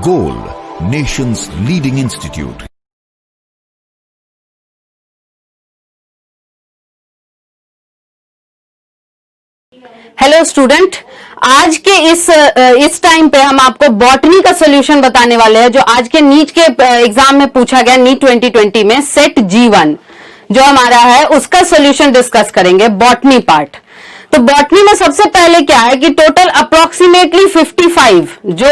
Gold, nation's leading institute. Hello student, आज के इस टाइम पे हम आपको बॉटनी का सॉल्यूशन बताने वाले हैं जो आज के नीट के एग्जाम में पूछा गया। नीट 2020 में सेट G1 जो हमारा है उसका सॉल्यूशन डिस्कस करेंगे, बॉटनी पार्ट। तो बॉटनी में सबसे पहले क्या है कि टोटल अप्रोक्सीमेटली 55 जो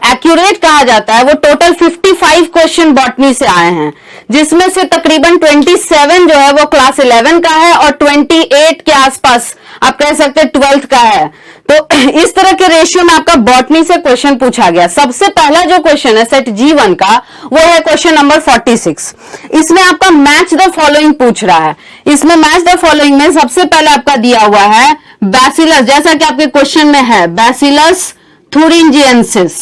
एक्यूरेट कहा जाता है वो टोटल 55 क्वेश्चन बॉटनी से आए हैं, जिसमें से तकरीबन 27 जो है वो क्लास 11 का है और 28 के आसपास आप कह सकते हैं 12th का है। तो इस तरह के रेशियो में आपका बॉटनी से क्वेश्चन पूछा गया। सबसे पहला जो क्वेश्चन है सेट G1 का वो है क्वेश्चन नंबर 46। इसमें आपका मैच द फॉलोइंग पूछ रहा है। इसमें मैच द फॉलोइंग में सबसे पहले आपका दिया हुआ है बैसिलस, जैसा कि आपके क्वेश्चन में है बैसिलस थुरिंजिएंसिस,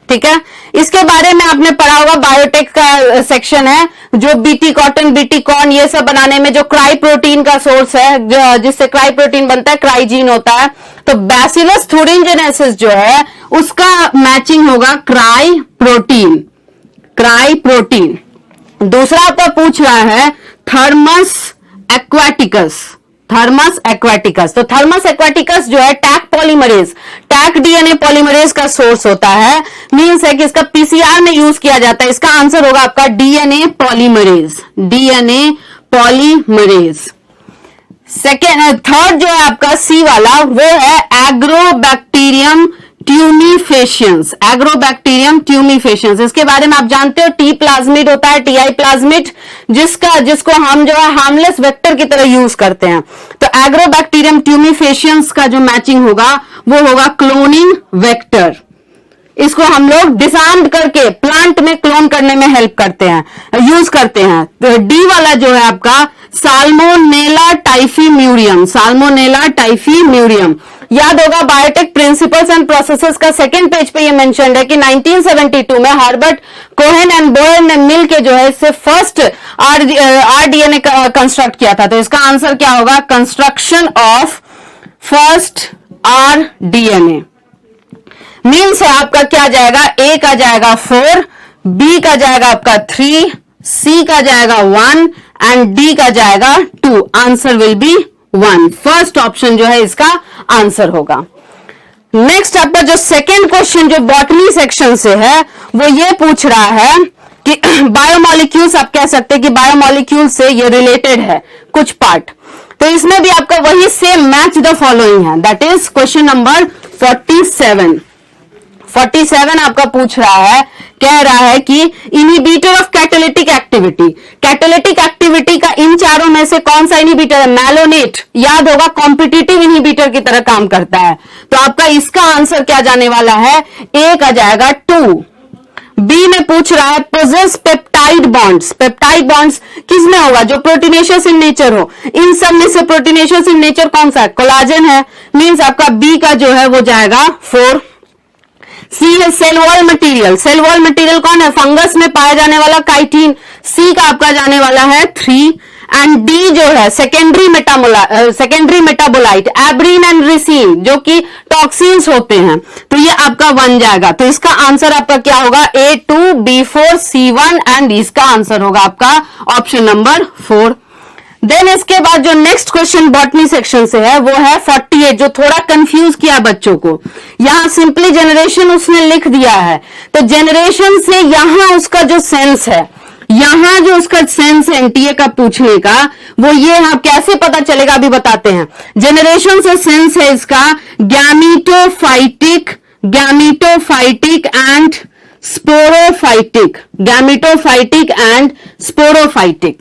ठीक है। इसके बारे में आपने पढ़ा होगा, बायोटेक का सेक्शन है जो बीटी कॉटन, बीटी कॉर्न ये सब बनाने में जो क्राई प्रोटीन का सोर्स है, जिससे क्राई प्रोटीन बनता है, क्राइजीन होता है। तो बैसिलस थुरिंजिएंसिस जो है उसका मैचिंग होगा क्राई प्रोटीन, क्राई प्रोटीन। दूसरा आपका पूछ रहा है थर्मस एक्वाटिकस, थर्मस एक्वाटिकस। तो थर्मस एक्वाटिकस जो है टैक पॉलीमरेज, टैक डीएनए पॉलीमरेज का सोर्स होता है, मींस है कि इसका पीसीआर में यूज किया जाता है। इसका आंसर होगा आपका DNA polymerase, DNA polymerase. Second, third जो है आपका सी वाला वो है एग्रोबैक्टीरियम ट्यूमीफेशियंस, एग्रोबैक्टीरियम ट्यूमीफेशियंस। इसके बारे में आप जानते हो टी प्लाज्मिड होता है, टीआई प्लाज्मिड, जिसको हम जो है हार्मलेस वेक्टर की तरह यूज करते हैं। तो एग्रोबैक्टीरियम ट्यूमीफेशियंस का जो मैचिंग होगा वो होगा क्लोनिंग वेक्टर। इसको हम लोग डिसआर्म करके प्लांट में क्लोन करने में हेल्प करते हैं, यूज करते हैं। तो डी वाला जो है आपका साल्मोनेला टाइफीम्यूरियम, साल्मोनेला टाइफीम्यूरियम। याद होगा बायोटेक प्रिंसिपल्स एंड प्रोसेसेस का सेकंड पेज पे ये मेंशन्ड है कि 1972 में हार्बर्ट कोहेन एंड बोयर ने मिलके जो है इससे फर्स्ट आरडीएनए कंस्ट्रक्ट किया था। तो इसका आंसर क्या होगा, construction of first rDNA. Means है आपका क्या जाएगा, ए का जाएगा 4, बी का जाएगा आपका 3, सी का जाएगा 1 एंड डी का जाएगा 2। Answer will B 1। First option जो है इसका आंसर होगा। नेक्स्ट आपका जो सेकेंड क्वेश्चन जो बॉटनी सेक्शन से है वो ये पूछ रहा है कि बायोमॉलिक्यूल्स, आप कह सकते हैं कि बायोमॉलिक्यूल से ये रिलेटेड है कुछ पार्ट। तो इसमें भी आपका वही सेम मैच द फॉलोइंग है, दैट इज क्वेश्चन नंबर 47। 47 आपका पूछ रहा है, कह रहा है कि inhibitor of catalytic activity, catalytic activity का इन चारों में से कौन सा इनहिबिटर है, मैलोनेट। याद होगा कॉम्पिटिटिव इनहिबिटर की तरह काम करता है। तो आपका इसका आंसर क्या जाने वाला है, ए का जाएगा 2। बी में पूछ रहा है poses peptide bonds, peptide bonds किस में होगा, जो प्रोटीनेशियस इन नेचर हो। इन सब में से प्रोटीनेशियस इन नेचर कौन सा है, कोलाजन है। मींस आपका बी का जो है वो जाएगा 4। सी है cell wall material, cell wall material कौन है, फंगस में पाया जाने वाला काइटिन। सी का आपका जाने वाला है 3 एंड डी जो है सेकेंडरी मेटाबोलाइट एब्रीन एंड रिसीन जो कि टॉक्सिन्स होते हैं। तो ये आपका 1 जाएगा। तो इसका आंसर आपका क्या होगा, A2, B4, C1 एंड इसका आंसर होगा आपका ऑप्शन नंबर 4। देन इसके बाद जो नेक्स्ट क्वेश्चन बॉटनी सेक्शन से है वो है 48, जो थोड़ा कंफ्यूज किया बच्चों को। यहां सिंपली जनरेशन उसने लिख दिया है, तो जनरेशन से यहां उसका जो सेंस है, यहां जो उसका सेंस है एनटीए का पूछने का वो ये है, कैसे पता चलेगा अभी बताते हैं। जनरेशन से सेंस है इसका गैमीटोफाइटिक, गैमीटोफाइटिक एंड स्पोरोफाइटिक, गैमीटोफाइटिक एंड स्पोरोफाइटिक।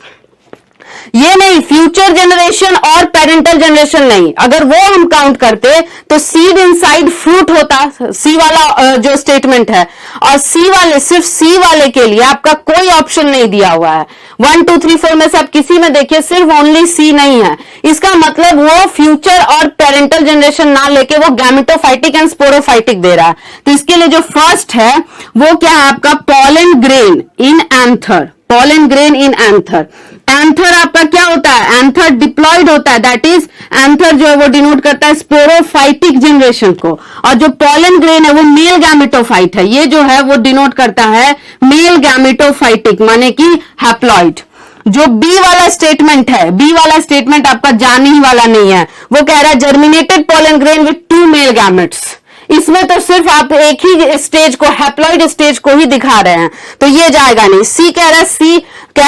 ये नहीं, फ्यूचर जनरेशन और पेरेंटल जनरेशन नहीं। अगर वो हम काउंट करते तो सीड इनसाइड फ्रूट होता, सी वाला जो स्टेटमेंट है। और सी वाले, सिर्फ सी वाले के लिए आपका कोई ऑप्शन नहीं दिया हुआ है। 1 2 3 4 में से आप किसी में देखिए सिर्फ ओनली सी नहीं है। इसका मतलब वो फ्यूचर और पेरेंटल जनरेशन ना लेके वो गैमेटोफाइटिक एंड स्पोरोफाइटिक दे रहा है। तो इसके लिए जो फर्स्ट है वो क्या है आपका, pollen grain in anther, pollen grain in anther. Anther आपका क्या होता है, एंथर डिप्लॉयड होता है, दैट इज एंथर जो है वो डिनोट करता है स्पोरोफाइटिक जनरेशन को, और जो पॉलन ग्रेन है वो मेल गैमेटोफाइट है, ये जो है वो डिनोट करता है मेल गैमेटोफाइटिक माने कि हैप्लॉइड। जो बी वाला स्टेटमेंट है, बी वाला स्टेटमेंट आपका जाने ही वाला नहीं है, वो कह रहा है germinated pollen grain with 2 male gametes. इसमें तो सिर्फ आप एक ही स्टेज को, हैप्लॉइड स्टेज को ही दिखा रहे हैं, तो ये जाएगा नहीं। सी कह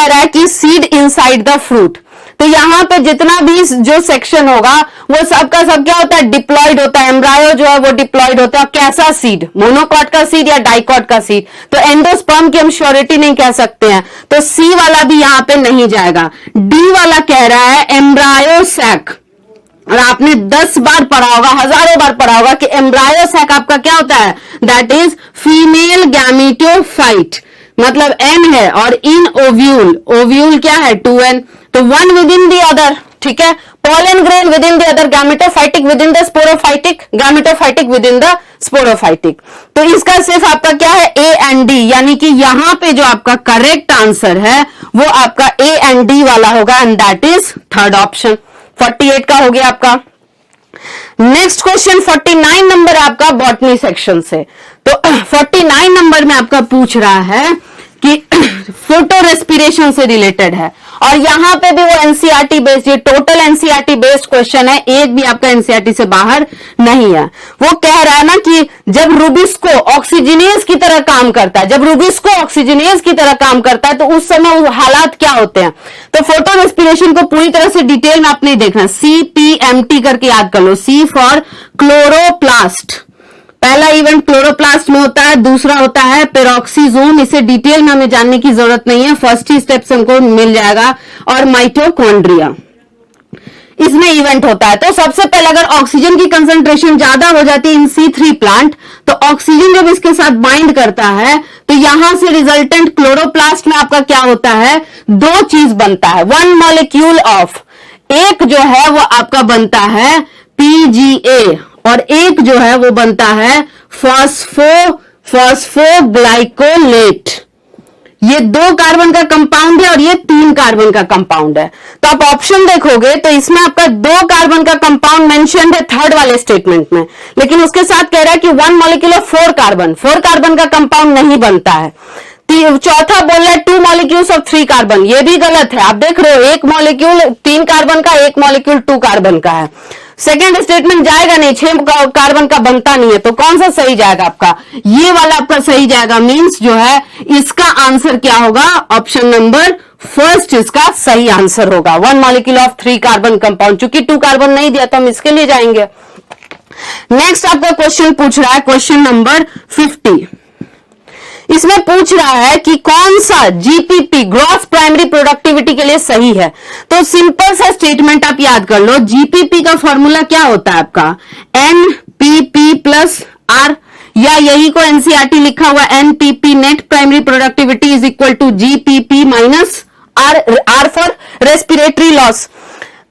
रहा है कि सीड इनसाइड द फ्रूट, तो यहां पे जितना भी जो सेक्शन होगा वो सबका सब क्या होता है, डिप्लॉयड होता है, एम्ब्रायो जो है वो डिप्लॉयड होता है। कैसा सीड, मोनोकॉट का सीड या डाइकॉट का सीड, तो एंडोस्पर्म की हम श्योरिटी नहीं कह सकते हैं, तो सी वाला भी यहां पे नहीं जाएगा। डी वाला कह रहा है एम्ब्रायो सैक, और आपने 10 बार पढ़ा होगा, हजारों बार पढ़ा होगा कि एम्ब्रायो सैक आपका क्या होता है, दैट इज फीमेल गैमेटोफाइट, मतलब एन है, और इन ओव्यूल, ओव्यूल क्या है 2n, तो one with in the other, ठीक है, pollen grain with in the other, gametophytic with in the sporophytic, gametophytic with in the sporophytic. तो इसका सिर्फ आपका क्या है ए एंड डी, यानी कि यहां पे जो आपका करेक्ट आंसर है वो आपका ए एंड डी वाला होगा, and that is third option. 48 का हो गया आपका। नेक्स्ट क्वेश्चन 49 नंबर आपका बॉटनी सेक्शन से। तो 49 नंबर में आपका पूछ रहा है कि फोटो रेस्पिरेशन से रिलेटेड है, और यहां पे भी वो एनसीईआरटी बेस्ड, ये टोटल एनसीईआरटी बेस्ड क्वेश्चन है, एक भी आपका एनसीईआरटी से बाहर नहीं है। वो कह रहा है ना कि जब रुबिस्को ऑक्सीजनेज की तरह काम करता है, जब रुबिस्को ऑक्सीजनेज की तरह काम करता है तो उस समय वो हालात क्या होते हैं। तो फोटो रेस्पिरेशन को पूरी तरह से डिटेल में आपने देखना, CPMT करके याद कर लो। सी फॉर क्लोरोप्लास्ट, पहला इवेंट क्लोरोप्लास्ट में होता है, दूसरा होता है पेरोक्सीजोम, इसे डिटेल में हमें जानने की जरूरत नहीं है, फर्स्ट ही स्टेप से हमको मिल जाएगा। और माइटोकॉन्ड्रिया, इसमें इवेंट होता है। तो सबसे पहले अगर ऑक्सीजन की कंसंट्रेशन ज्यादा हो जाती है इन C3 प्लांट, तो ऑक्सीजन जब इसके साथ बाइंड करता है तो यहां से रिजल्टेंट क्लोरोप्लास्ट में आपका क्या होता है, 2 चीज बनता है, 1 मॉलिक्यूल ऑफ, एक जो है वो आपका बनता है PGA, और एक जो है वो बनता है फॉस्फोग्लाइकोलेट। ये 2 कार्बन का कंपाउंड है और ये 3 कार्बन का कंपाउंड है। तो आप ऑप्शन देखोगे तो इसमें आपका 2 कार्बन का कंपाउंड मेंशन्ड है थर्ड वाले स्टेटमेंट में, लेकिन उसके साथ कह रहा है कि 1 मॉलिक्यूल ऑफ 4 कार्बन का कंपाउंड नहीं बनता है। चौथा बोल रहा है 2 मॉलिक्यूल्स ऑफ 3 कार्बन, ये भी गलत है। आप देख रहे हो, एक मॉलिक्यूल 3 कार्बन का, एक मॉलिक्यूल 2 कार्बन का है। सेकेंड स्टेटमेंट जाएगा नहीं, 6 कार्बन का बनता नहीं है, तो कौन सा सही जाएगा आपका, ये वाला आपका सही जाएगा। मींस जो है इसका आंसर क्या होगा, ऑप्शन नंबर फर्स्ट इसका सही आंसर होगा, 1 मॉलिक्यूल ऑफ 3 कार्बन कंपाउंड। चूंकि 2 कार्बन नहीं दिया तो हम इसके लिए जाएंगे। नेक्स्ट आपका क्वेश्चन पूछ रहा है, क्वेश्चन नंबर 50। इसमें पूछ रहा है कि कौन सा जीपीपी ग्रॉस प्राइमरी प्रोडक्टिविटी के लिए सही है। तो सिंपल सा स्टेटमेंट आप याद कर लो, जीपीपी का फॉर्मूला क्या होता है आपका, एनपीपी प्लस आर, या यही को एनसीईआरटी लिखा हुआ NPP net primary productivity is equal to GPP minus R, R for respiratory loss.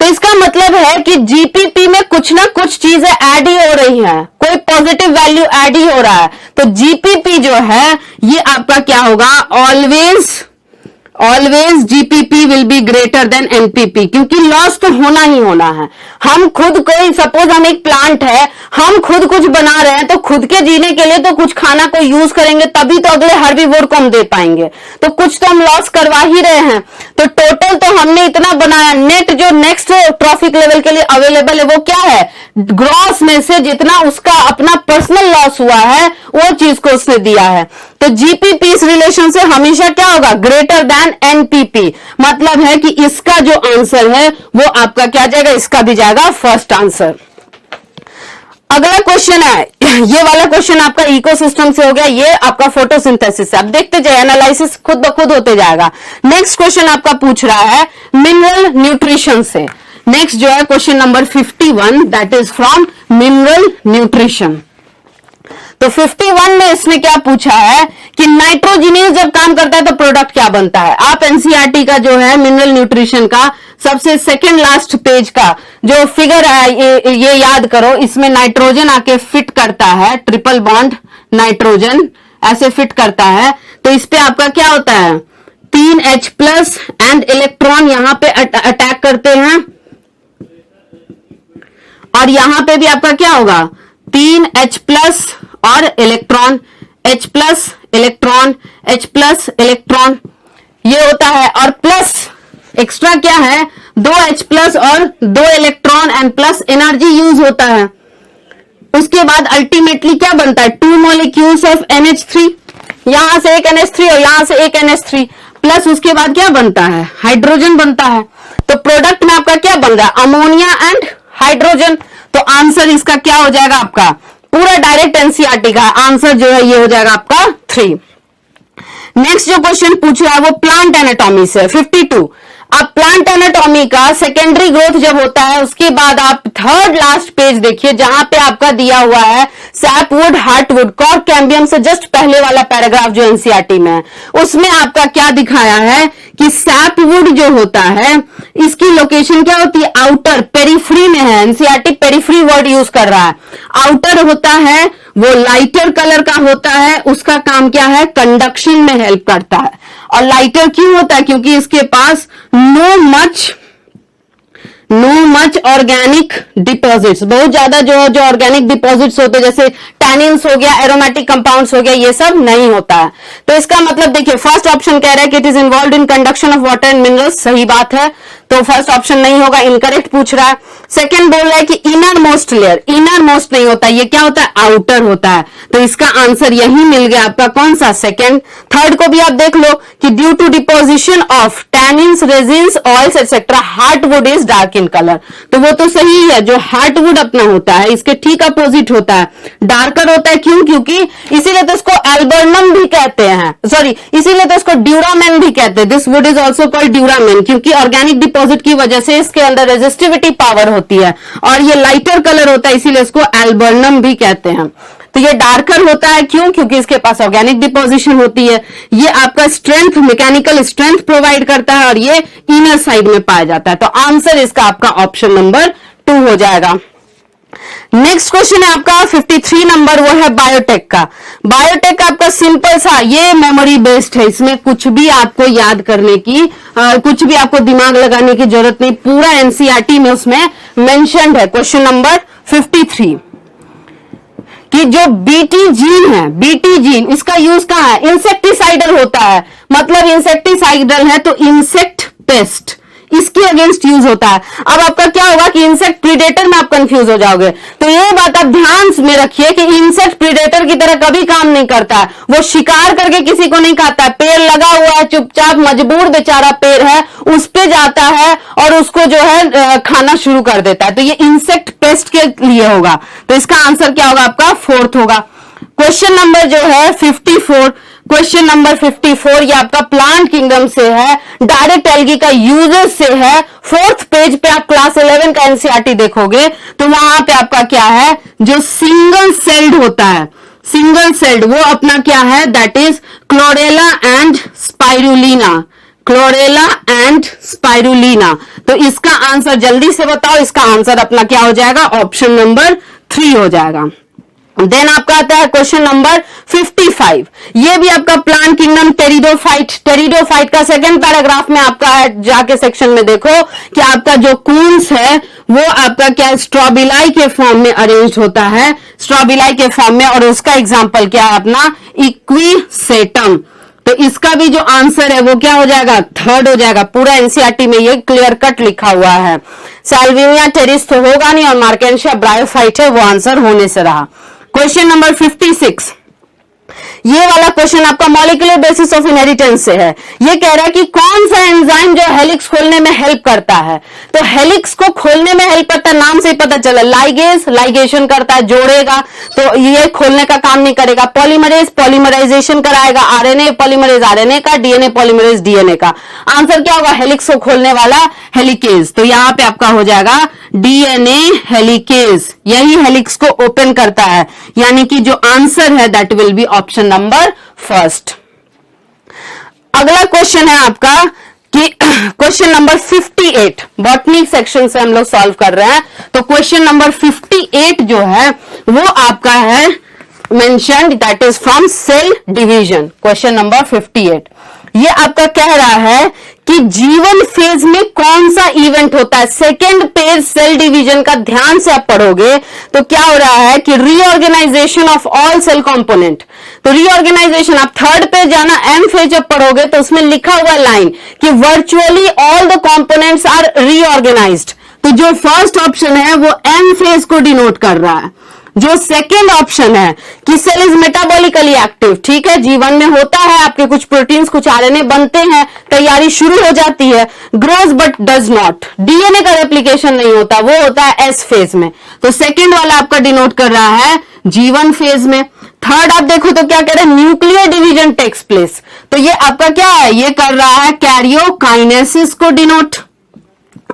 तो इसका मतलब है कि जीपीपी में कुछ ना कुछ चीजें ऐड ही हो रही हैं, कोई पॉजिटिव वैल्यू ऐड ही हो रहा है। तो जीपीपी जो है ये आपका क्या होगा, always GPP will be greater than NPP, क्योंकि लॉस तो होना ही होना है। हम खुद कोई, सपोज हम एक प्लांट है, हम खुद कुछ बना रहे हैं, तो खुद के जीने के लिए तो कुछ खाना को यूज करेंगे, तभी तो अगले हर्बीवोर को हम दे पाएंगे। तो कुछ तो हम लॉस करवा ही रहे हैं। तो टोटल तो हमने इतना बनाया, नेट जो नेक्स्ट ट्रॉफिक लेवल के लिए अवेलेबल है वो क्या है, ग्रॉस में से जितना उसका अपना पर्सनल लॉस हुआ है वो चीज को उसने दिया है। तो जीपीपी इस रिलेशन से हमेशा क्या होगा, ग्रेटर देन एनपीपी। मतलब है कि इसका जो आंसर है वो आपका क्या जाएगा, इसका भी जाएगा फर्स्ट आंसर। अगला क्वेश्चन है, ये वाला क्वेश्चन आपका इकोसिस्टम से हो गया, ये आपका फोटोसिंथेसिस से। अब देखते जाए, एनालिसिस खुद ब खुद होते जाएगा। नेक्स्ट क्वेश्चन आपका पूछ रहा है मिनरल न्यूट्रिशन से। नेक्स्ट जो है question number 51, that is from mineral nutrition. तो 51 में इसने क्या पूछा है कि नाइट्रोजिनेज जब काम करता है तो प्रोडक्ट क्या बनता है। आप एनसीईआरटी का जो है मिनरल न्यूट्रिशन का सबसे सेकंड लास्ट पेज का जो फिगर है ये याद करो, इसमें नाइट्रोजन आके फिट करता है, ट्रिपल बॉन्ड नाइट्रोजन ऐसे फिट करता है। तो इस पे आपका क्या होता है, 3H+ एंड इलेक्ट्रॉन यहां पे अटैक करते हैं, और यहां पे भी आपका क्या होगा 3H+ और electron, H+ electron, H+ electron ये होता है, और प्लस एक्स्ट्रा क्या है 2H+ और 2 electron and plus energy use होता है। उसके बाद अल्टीमेटली क्या बनता है 2 मॉलिक्यूल्स ऑफ NH3, यहां से एक NH3 और यहां से एक NH3, प्लस उसके बाद क्या बनता है हाइड्रोजन बनता है। तो प्रोडक्ट में आपका क्या बन रहा है अमोनिया एंड हाइड्रोजन। तो आंसर इसका क्या हो जाएगा आपका पूरा डायरेक्ट एनसीईआरटी का आंसर जो है ये हो जाएगा आपका 3। नेक्स्ट जो क्वेश्चन पूछ रहा है वो प्लांट एनाटॉमी से 52। अब प्लांट एनाटॉमी का सेकेंडरी ग्रोथ जब होता है उसके बाद आप थर्ड लास्ट पेज देखिए जहां पे आपका दिया हुआ है सैपवुड, हार्टवुड, कॉर्क कैम्बियम से जस्ट पहले वाला पैराग्राफ जो एनसीईआरटी में है उसमें आपका क्या दिखाया है कि सैपवुड जो होता है इसकी लोकेशन क्या होती है आउटर पेरिफ्री में है। एनसीईआरटी पेरिफ्री वर्ड यूज कर रहा है। आउटर होता है वो लाइटर कलर का होता है, उसका काम क्या है कंडक्शन में हेल्प करता है। और लाइटर क्यों होता है क्योंकि इसके पास नो मच ऑर्गेनिक डिपॉजिट्स, बहुत ज्यादा जो ऑर्गेनिक डिपॉजिट्स होते हैं जैसे टैनिन्स हो गया, एरोमेटिक कंपाउंड्स हो गया, ये सब नहीं होता है। तो इसका मतलब देखिए फर्स्ट ऑप्शन कह रहा है कि it is involve in conduction of water and minerals, सही बात है, तो फर्स्ट ऑप्शन नहीं होगा, इनकरेक्ट पूछ रहा है। सेकंड बोल रहा है कि inner most layer, inner most नहीं होता, ये क्या होता है आउटर होता है, तो इसका आंसर यही मिल गया आपका कौन सा सेकंड। थर्ड को भी आप देख लो कि due to deposition of tannins, resins, oils etcetera heartwood is dark in colour, तो वो तो सही है, जो हार्टवुड अपना होता है इसके ठीक अपोजिट होता है, डार्कर होता है। क्यों? क्योंकि इसीलिए तो इसको एल्बर्नम भी कहते हैं, सॉरी इसीलिए तो इसको ड्यूरामेन भी कहते हैं। This wood is also called duramen क्योंकि ऑर्गेनिक डिपॉजिट की वजह से इसके अंदर रेजिस्टिविटी पावर होती है और ये लाइटर कलर होता है इसीलिए इसको एल्बर्नम भी कहते हैं। तो ये डार्कर होता है क्यों? क्योंकि इसके पास ऑर्गेनिक डिपोजिशन होती है। ये आपका स्ट्रेंथ, मैकेनिकल स्ट्रेंथ प्रोवाइड करता है और ये इनर साइड में पाया जाता है। तो आंसर इसका आपका ऑप्शन नंबर 2 हो जाएगा। नेक्स्ट क्वेश्चन है आपका 53 नंबर, वो है बायोटेक का। बायोटेक आपका सिंपल सा ये मेमोरी बेस्ड है, इसमें कुछ भी आपको याद करने की कुछ भी आपको दिमाग लगाने की जरूरत नहीं, पूरा एनसीईआरटी में उसमें मेंशन्ड है। क्वेश्चन नंबर 53 कि जो बीटी जीन है, बीटी जीन इसका यूज कहां है? इंसेक्टिसाइडल होता है, मतलब इंसेक्टिसाइडल है तो इंसेक्ट पेस्ट इसके अगेंस्ट यूज होता है। अब आपका क्या होगा कि इंसेक्ट प्रीडेटर में आप कंफ्यूज हो जाओगे, तो ये बात आप ध्यान में रखिए कि इंसेक्ट प्रीडेटर की तरह कभी काम नहीं करता है, वो शिकार करके किसी को नहीं खाता है। पेड़ लगा हुआ है चुपचाप, मजबूर बेचारा पेड़ है, उस पे जाता है और उसको जो है खाना शुरू कर देता है, तो ये इंसेक्ट पेस्ट के लिए होगा। तो इसका आंसर क्या होगा आपका 4th होगा। क्वेश्चन नंबर जो है 54, क्वेश्चन नंबर 54 ये आपका प्लांट किंगडम से है, डायरेक्ट एल्गी का यूजेस से है। 4th पेज पे आप क्लास 11 का एनसीईआरटी देखोगे तो वहां पे आपका क्या है जो सिंगल सेल्ड होता है, सिंगल सेल्ड वो अपना क्या है that is chlorella and spirulina, chlorella and spirulina. तो इसका आंसर जल्दी से बताओ, इसका आंसर अपना क्या हो जाएगा ऑप्शन नंबर 3 हो जाएगा। देन आपका आता है क्वेश्चन नंबर 55, ये भी आपका प्लांट किंगडम टेरिडोफाइट, टेरिडोफाइट का सेकंड पैराग्राफ में आपका है, जाके सेक्शन में देखो कि आपका जो कून्स है वो आपका क्या स्ट्रॉबिलाई के फॉर्म में अरेंज होता है, स्ट्रॉबिलाई के फॉर्म में, और उसका एग्जाम्पल क्या है अपना इक्विसेटम। तो इसका भी जो आंसर है वो क्या हो जाएगा 3rd हो जाएगा। पूरा एनसीईआरटी में ये क्लियर कट लिखा हुआ है। साल्विनिया टेरिस तो होगा नहीं और मार्केंशिया ब्रायोफाइट है, वो आंसर होने से रहा। क्वेश्चन नंबर 56, ये वाला क्वेश्चन आपका मॉलिक्यूलर बेसिस ऑफ इनहेरिटेंस से है। ये कह रहा है कि कौन सा एंजाइम जो हेलिक्स खोलने में हेल्प करता है, तो हेलिक्स को खोलने में हेल्प करता है, नाम से ही पता चला, लाइगेज लाइगेशन करता है, जोड़ेगा, तो ये खोलने का काम नहीं करेगा। पॉलीमरेज पॉलीमराइजेशन कराएगा, आरएनए पॉलीमरेज आरएनए का, डीएनए पॉलीमरेज डीएनए का। आंसर क्या होगा हेलिक्स को खोलने वाला हेलिकेज, तो यहां पे आपका हो जाएगा डीएनए हेलिकेज, यही हेलिक्स को ओपन करता है, यानी कि जो आंसर है that will be option number 1st। अगला क्वेश्चन है आपका कि क्वेश्चन नंबर 58, बॉटनी सेक्शन से हम लोग सॉल्व कर रहे हैं। तो क्वेश्चन नंबर 58 जो है वो आपका है mentioned, that is from cell division. Question number 58. ये आपका कह रहा है कि जीवन फेज में कौन सा इवेंट होता है. सेकेंड पेज सेल डिवीजन का ध्यान से आप पढ़ोगे तो क्या हो रहा है कि reorganisation of all cell component. तो रीऑर्गेनाइजेशन, आप थर्ड पेज जाना, एम फेज जब पढ़ोगे तो उसमें लिखा हुआ लाइन कि virtually all the components are reorganised. तो जो फर्स्ट ऑप्शन है वो एम फेज को डिनोट कर रहा है. जो सेकेंड ऑप्शन है कि सेल इज मेटाबॉलिकली एक्टिव, ठीक है, जीवन में होता है, आपके कुछ प्रोटीन्स कुछ आरएनए बनते हैं, तैयारी शुरू हो जाती है, grows but does not, DNA का रेप्लिकेशन नहीं होता, वो होता है एस फेज में. तो सेकेंड वाला आपका डिनोट कर रहा है जीवन फेज में. थर्ड आप देखो तो क्या कह रहे हैं, न्यूक्लियर डिवीजन टेक्स प्लेस. तो ये आपका क्या है, ये कर रहा है कैरियोकाइनेसिस को डिनोट.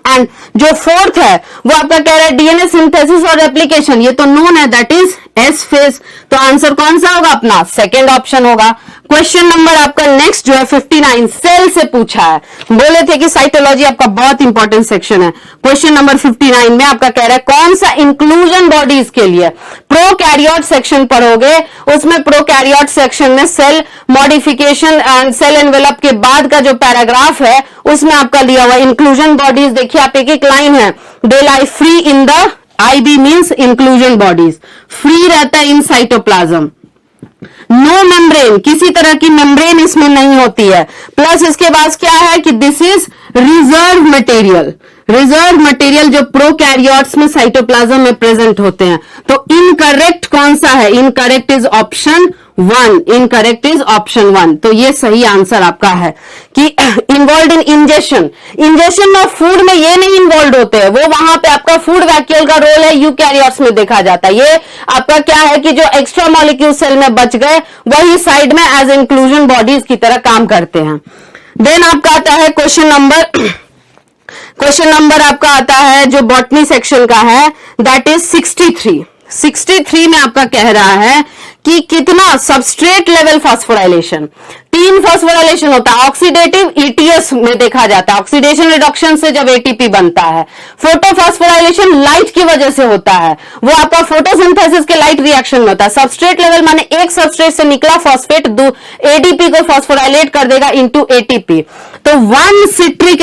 एंड जो फोर्थ है वो आपका कह रहा है डीएनए सिंथेसिस और रेप्लिकेशन, ये तो नोन है, दैट इज एस फेज. तो आंसर कौन सा होगा अपना, सेकेंड ऑप्शन होगा. क्वेश्चन नंबर आपका नेक्स्ट जो है 59 सेल से पूछा है. बोले थे कि साइटोलॉजी आपका बहुत इंपॉर्टेंट सेक्शन है. क्वेश्चन नंबर 59 में आपका कह रहा है कौन सा इंक्लूजन बॉडीज के लिए प्रोकैरियोट सेक्शन पढ़ोगे. उसमें प्रोकैरियोट सेक्शन में cell modification and cell envelope के बाद का जो पैराग्राफ है उसमें आपका दिया हुआ इंक्लूजन बॉडीज. देखिए आप एक एक लाइन है, they lie free in the IB means inclusion bodies, free रहता है इन साइटोप्लाज्म. नो मेम्ब्रेन, किसी तरह की मेम्ब्रेन इसमें नहीं होती है. प्लस इसके बाद क्या है कि this is reserve material. Reserve material जो प्रोकैरियोट्स में साइटोप्लाज्म में प्रेजेंट होते हैं. तो इनकरेक्ट कौन सा है, incorrect is option 1. Incorrect is option 1. तो ये सही आंसर आपका है कि involve in injection. Injection of food में ये नहीं इन्वॉल्व होते हैं, वो वहां पे आपका फूड वैक्यूल का रोल है, यूकैरियोट्स में देखा जाता है. ये आपका क्या है कि जो एक्स्ट्रा मॉलिक्यूल सेल में बच गए वही साइड में एज इंक्लूजन बॉडीज की तरह काम करते हैं. देन आपका आता है क्वेश्चन नंबर आपका आता है जो बॉटनी सेक्शन का है, दैट इज 63. 63 में आपका कह रहा है कि कितना सबस्ट्रेट लेवल फॉस्फोराइलेशन. 3 फॉस्फोराइलेशन होता है. ऑक्सीडेटिव ईटीएस में देखा जाता है, ऑक्सीडेशन रिडक्शन से जब एटीपी बनता है. फोटोफॉस्फोराइलेशन लाइट की वजह से होता है, वो आपका फोटोसिंथेसिस के लाइट रिएक्शन में होता है. सबस्ट्रेट लेवल माने एक सबस्ट्रेट से निकला फॉस्फेट एडीपी को फॉस्फोराइलेट कर देगा इनटू एटीपी. तो 1 सिट्रिक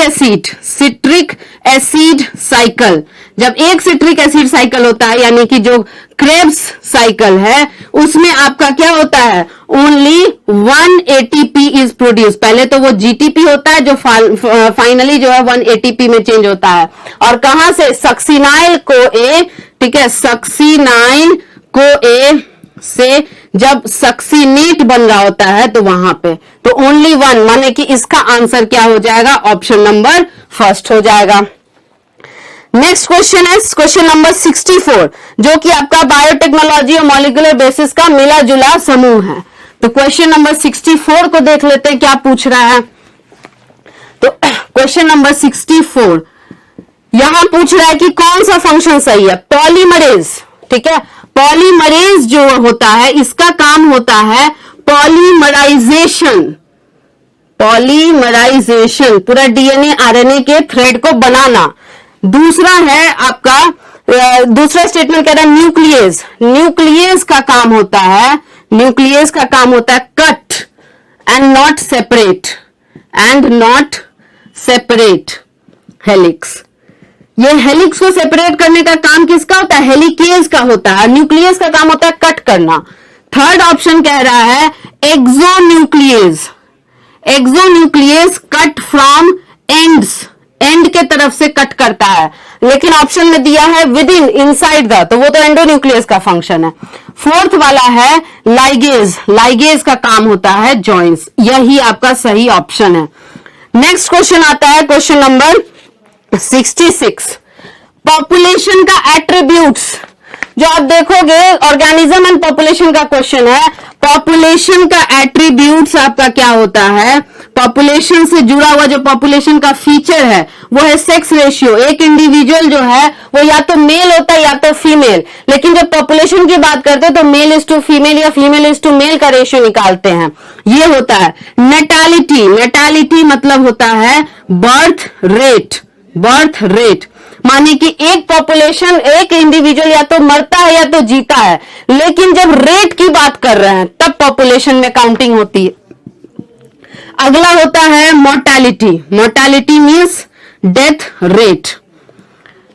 एसिड साइकिल, जब एक सिट्रिक एसिड साइकिल होता है यानी कि जो क्रेब्स साइकिल है उसमें आपका क्या होता है, ओनली 1 एटीपी इज प्रोड्यूस. पहले तो वो जीटीपी होता है जो फाइनली जो है 1 एटीपी में चेंज होता है. और कहां से, सक्सिनाइल को ए, ठीक है, सक्सिनाइल को ए से जब सक्सीनेट बन रहा होता है तो वहां पे तो ओनली 1, माने कि इसका आंसर क्या हो जाएगा, ऑप्शन नंबर फर्स्ट हो जाएगा. नेक्स्ट क्वेश्चन है क्वेश्चन नंबर 64 जो कि आपका बायोटेक्नोलॉजी और मॉलिक्यूलर बेसिस का मिला जुला समूह है. तो क्वेश्चन नंबर 64 को देख लेते हैं क्या पूछ रहा है. तो क्वेश्चन नंबर 64 यहां पूछ रहा है कि कौन सा फंक्शन सही है. पॉलीमरेज, ठीक है, पॉलीमरेज जो होता है इसका काम होता है पॉलीमराइजेशन. पॉलीमराइजेशन पूरा डीएनए आरएनए के थ्रेड को बनाना. दूसरा है आपका दूसरा स्टेटमेंट कह रहा है न्यूक्लियस. न्यूक्लियस का काम होता है, न्यूक्लियस का काम होता है cut and not separate, and not separate helix. ये हेलिक्स को सेपरेट करने का काम किसका होता है, हेलिकेज का होता है. न्यूक्लियस का काम होता है कट करना. थर्ड ऑप्शन कह रहा है exonuclease. Exonuclease cut from ends, and के तरफ से कट करता है, लेकिन ऑप्शन में दिया है विद इन, इनसाइड द, तो वो तो एंडोन्यूक्लियस का फंक्शन है. फोर्थ वाला है लाइगेज. लाइगेज का काम होता है जॉइंट्स. यही आपका सही ऑप्शन है. नेक्स्ट क्वेश्चन आता है क्वेश्चन नंबर 66. पॉपुलेशन का एट्रीब्यूट्स जो आप देखोगे, ऑर्गेनिज्म एंड पॉपुलेशन का क्वेश्चन है. पॉपुलेशन का एट्रीब्यूट्स आपका क्या होता है, पॉपुलेशन से जुड़ा हुआ जो पॉपुलेशन का फीचर है वो है सेक्स रेशियो. एक इंडिविजुअल जो है वो या तो मेल होता है या तो फीमेल, लेकिन जब पॉपुलेशन की बात करते हैं तो मेल इज टू फीमेल या फीमेल इज टू मेल का रेशियो निकालते हैं. ये होता है नेटालिटी. नेटालिटी मतलब होता है बर्थ रेट. बर्थ रेट माने कि एक पॉपुलेशन, एक इंडिविजुअल या तो मरता है या तो जीता है, लेकिन जब रेट की बात कर रहे हैं तब पॉपुलेशन में काउंटिंग होती है। अगला होता है mortality. Mortality means death rate.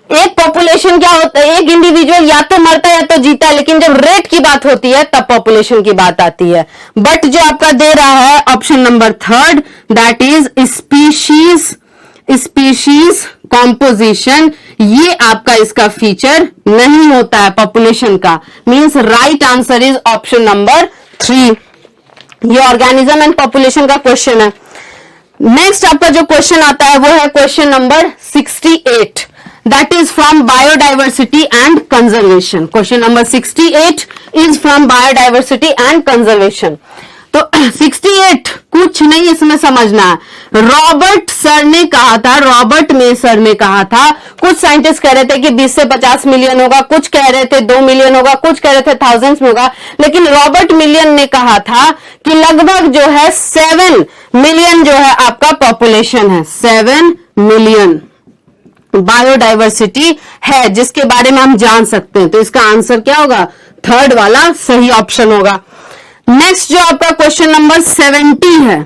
एक पॉपुलेशन क्या होता है, एक इंडिविजुअल या तो मरता है या तो जीता है, लेकिन जब रेट की बात होती है तब पॉपुलेशन की बात आती है। बट जो आपका दे रहा है option number third, that is species composition, ये आपका इसका फीचर नहीं होता है पॉपुलेशन का। Means right answer is option number 3। ये ऑर्गेनिज्म एंड पॉपुलेशन का क्वेश्चन है। नेक्स्ट आपका जो क्वेश्चन आता है वो है question number 68, that is from biodiversity and conservation. Question number 68 is from biodiversity and conservation. तो 68 कुछ नहीं इसमें समझना है। रॉबर्ट मेसर ने कहा था, कुछ साइंटिस्ट कह रहे थे कि 20 से 50 मिलियन होगा, कुछ कह रहे थे 2 मिलियन होगा, कुछ कह रहे थे थाउजेंड्स में होगा, लेकिन रॉबर्ट मिलियन ने कहा था कि लगभग जो है 7 मिलियन जो है आपका पॉपुलेशन है, 7 मिलियन बायोडाइवर्सिटी है जिसके बारे में हम जान सकते हैं। तो इसका आंसर क्या होगा, थर्ड वाला सही ऑप्शन होगा। नेक्स्ट जो आपका क्वेश्चन नंबर 70 है,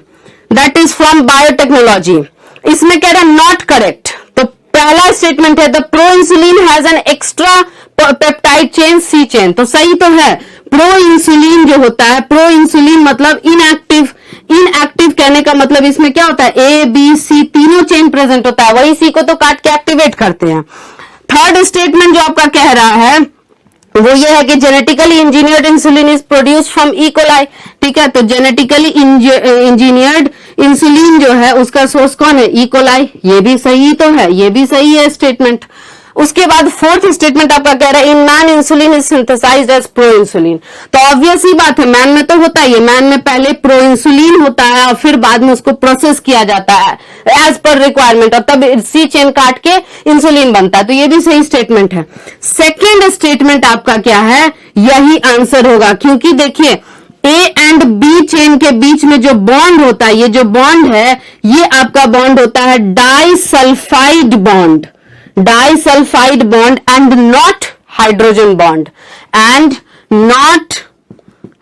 दैट इज फ्रॉम बायोटेक्नोलॉजी। इसमें कह रहा है नॉट करेक्ट। तो पहला स्टेटमेंट है the pro insulin has an extra peptide chain C chain. तो सही तो है, प्रो इंसुलिन जो होता है, प्रो इंसुलिन मतलब इनएक्टिव। इनएक्टिव कहने का मतलब इसमें क्या होता है, ए बी सी तीनों चेन प्रेजेंट होता है, वही सी को तो काट के एक्टिवेट करते हैं। थर्ड स्टेटमेंट जो आपका कह रहा है वो ये है कि genetically engineered insulin is produced from E coli. ठीक है, तो जेनेटिकली इंजीनियर्ड इंसुलिन जो है उसका सोर्स कौन है, ई कोलाई। ये भी सही तो है, ये भी सही है स्टेटमेंट। उसके बाद फोर्थ स्टेटमेंट आपका कह रहा है in man insulin is synthesised as pro insulin. तो ऑब्वियस ही बात है, मैन में तो होता ही है, मैन में पहले प्रो इंसुलिन होता है और फिर बाद में उसको प्रोसेस किया जाता है एज पर रिक्वायरमेंट, और तब सी चेन काट के इंसुलिन बनता है। तो ये भी सही स्टेटमेंट है। सेकेंड स्टेटमेंट आपका क्या है, यही आंसर होगा, क्योंकि देखिए ए एंड बी चेन के बीच में जो बॉन्ड होता है, ये जो बॉन्ड है ये आपका बॉन्ड होता है disulphide bond, disulphide bond and not hydrogen bond, and not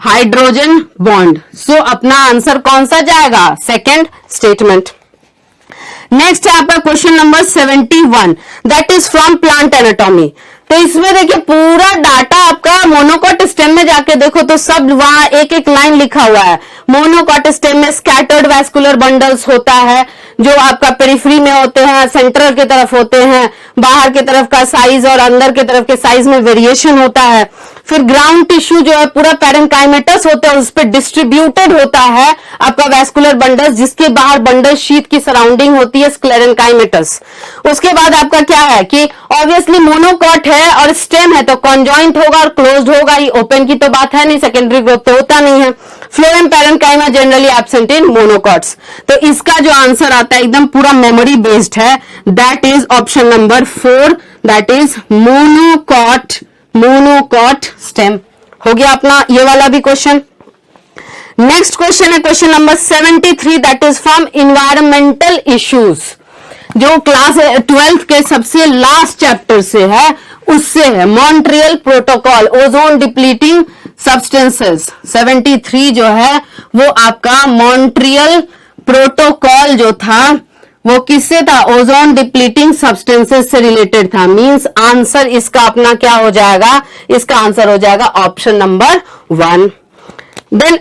hydrogen bond. So अपना आंसर कौन सा जाएगा, सेकेंड स्टेटमेंट। नेक्स्ट है आपका question number 71, that is from plant anatomy. तो इसमें देखिए पूरा डाटा आपका मोनोकॉट स्टेम में जाके देखो तो सब वहां एक एक लाइन लिखा हुआ है। मोनोकॉट स्टेम में स्कैटर्ड वैस्कुलर बंडल्स होता है जो आपका पेरिफेरी में होते हैं, सेंट्रल की तरफ होते हैं, बाहर की तरफ का साइज और अंदर की तरफ के साइज में वेरिएशन होता है। फिर ग्राउंड टिश्यू जो है पूरा पैरेन्काइमेटस होता है, उस पर डिस्ट्रीब्यूटेड होता है आपका वैस्कुलर बंडल, जिसके बाहर बंडल शीट की सराउंडिंग होती है स्क्लेरेन्काइमेटस। उसके बाद आपका क्या है कि ऑब्वियसली मोनोकॉट है और स्टेम है तो कॉन्जॉइंट होगा और क्लोज्ड होगा ही, ओपन की तो बात है नहीं, सेकेंडरी ग्रोथ तो होता नहीं है। Phloem parenchyma generally absent in monocots. तो इसका जो आंसर आता है एकदम पूरा मेमोरी बेस्ड है, that is option number 4, that is monocot, monocot stem. हो गया अपना ये वाला भी क्वेश्चन। नेक्स्ट क्वेश्चन है question number 73, that is from environmental issues, जो क्लास 12th के सबसे लास्ट चैप्टर से है, उससे है Montreal protocol, ozone depleting substances. 73 जो है वो आपका मॉन्ट्रियल प्रोटोकॉल जो था वो किससे था, ओजोन डिप्लीटिंग सब्सटेंसेस से रिलेटेड था। मींस आंसर इसका अपना क्या हो जाएगा, इसका आंसर हो जाएगा ऑप्शन नंबर 1। देन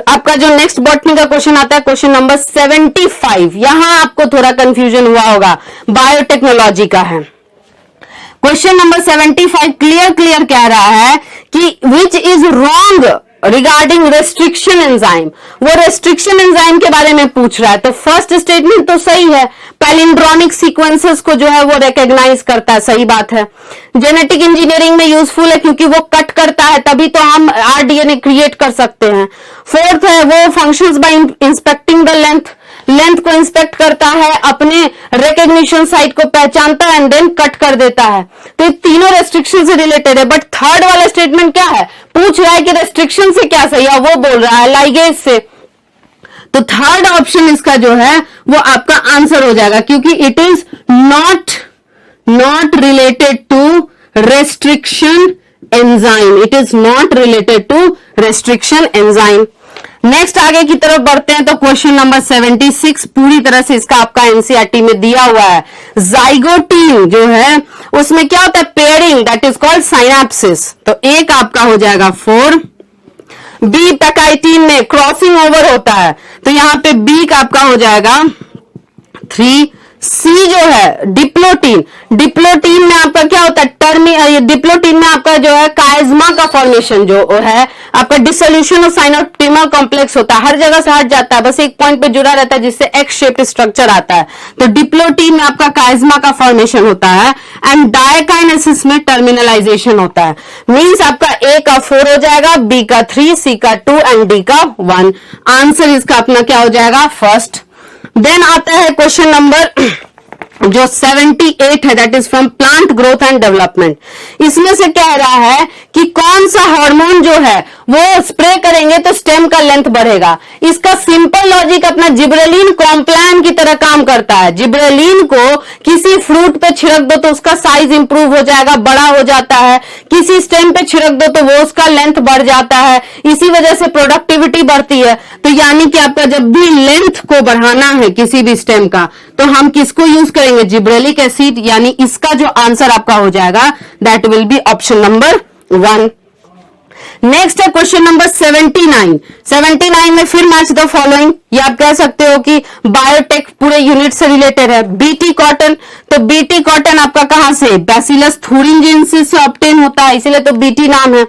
आपका जो नेक्स्ट बॉटनी का क्वेश्चन आता है क्वेश्चन नंबर 75, यहां आपको थोड़ा कंफ्यूजन हुआ होगा, बायोटेक्नोलॉजी का है। क्वेश्चन नंबर 75 क्लियर कह रहा है कि which is wrong regarding restriction enzyme. वो रेस्ट्रिक्शन एंजाइम के बारे में पूछ रहा है। तो फर्स्ट स्टेटमेंट तो सही है, पैलिंड्रोमिक सीक्वेंसेस को जो है वो रिकॉग्नाइज करता है, सही बात है। जेनेटिक इंजीनियरिंग में यूजफुल है क्योंकि वो कट करता है, तभी तो हम आरडीएनए क्रिएट कर सकते हैं। फोर्थ है वो functions by inspecting the length, length को इंस्पेक्ट करता है, अपने रिकॉग्निशन साइट को पहचानता है एंड देन कट कर देता है। तो ये तीनों रेस्ट्रिक्शन से रिलेटेड है। बट थर्ड वाला स्टेटमेंट क्या है, पूछ रहा है कि रेस्ट्रिक्शन से क्या सही है, वो बोल रहा है लाइगेज से। तो थर्ड ऑप्शन इसका जो है वो आपका आंसर हो जाएगा, क्योंकि it is not not related to restriction enzyme. It is not related to restriction enzyme. Next आगे की तरफ बढ़ते हैं तो क्वेश्चन नंबर 76 पूरी तरह से इसका आपका एनसीईआरटी में दिया हुआ है। जाइगोटीन जो है उसमें क्या होता है, pairing, that is called synapsis. तो एक आपका हो जाएगा 4। बी पैकाइटीन में क्रॉसिंग ओवर होता है तो यहां पे बी का आपका हो जाएगा 3। सी जो है डिप्लोटीन, डिप्लोटीन में आपका क्या होता है, डिप्लोटीन में आपका जो है काइज्मा का फॉर्मेशन जो है आपका डिसोल्यूशन ऑफ साइनोप्टिमल कॉम्प्लेक्स होता है, हर जगह से हट जाता है, बस एक पॉइंट पे जुड़ा रहता है जिससे एक्स शेप स्ट्रक्चर आता है। तो डिप्लोटीन में आपका काइज्मा का फॉर्मेशन होता है एंड डायकाइनेसिस में टर्मिनलाइजेशन होता है। मींस आपका ए का 4 हो जाएगा, बी का 3, सी का 2 एंड डी का 1। आंसर इसका अपना क्या हो जाएगा, फर्स्ट। देन आता है क्वेश्चन नंबर जो 78 है, that is from plant growth and development. इसमें से कह रहा है कि कौन सा हार्मोन जो है वो स्प्रे करेंगे तो स्टेम का लेंथ बढ़ेगा। इसका सिंपल लॉजिक अपना जिब्रेलिन कॉम्प्लान की तरह काम करता है। जिब्रेलिन को किसी फ्रूट पे छिड़क दो तो उसका साइज इंप्रूव हो जाएगा, बड़ा हो जाता है, किसी स्टेम पे छिड़क दो तो वो उसका लेंथ बढ़ जाता है, इसी वजह से प्रोडक्टिविटी बढ़ती है। तो यानी कि आपका जब भी लेंथ को बढ़ाना है किसी भी स्टेम का तो हम किसको यूज करेंगे, जिब्रेलिक एसिड। यानी इसका जो आंसर आपका हो जाएगा that will be option number 1। Next है क्वेश्चन नंबर 79। 79 में फिर मैच द फॉलोइंग, ये आप कह सकते हो कि बायोटेक पूरे यूनिट से रिलेटेड है। बीटी कॉटन, तो बीटी कॉटन आपका कहां से, बैसिलस थुरिंजिएंसिस से ऑब्टेन होता है, इसीलिए तो बीटी नाम है।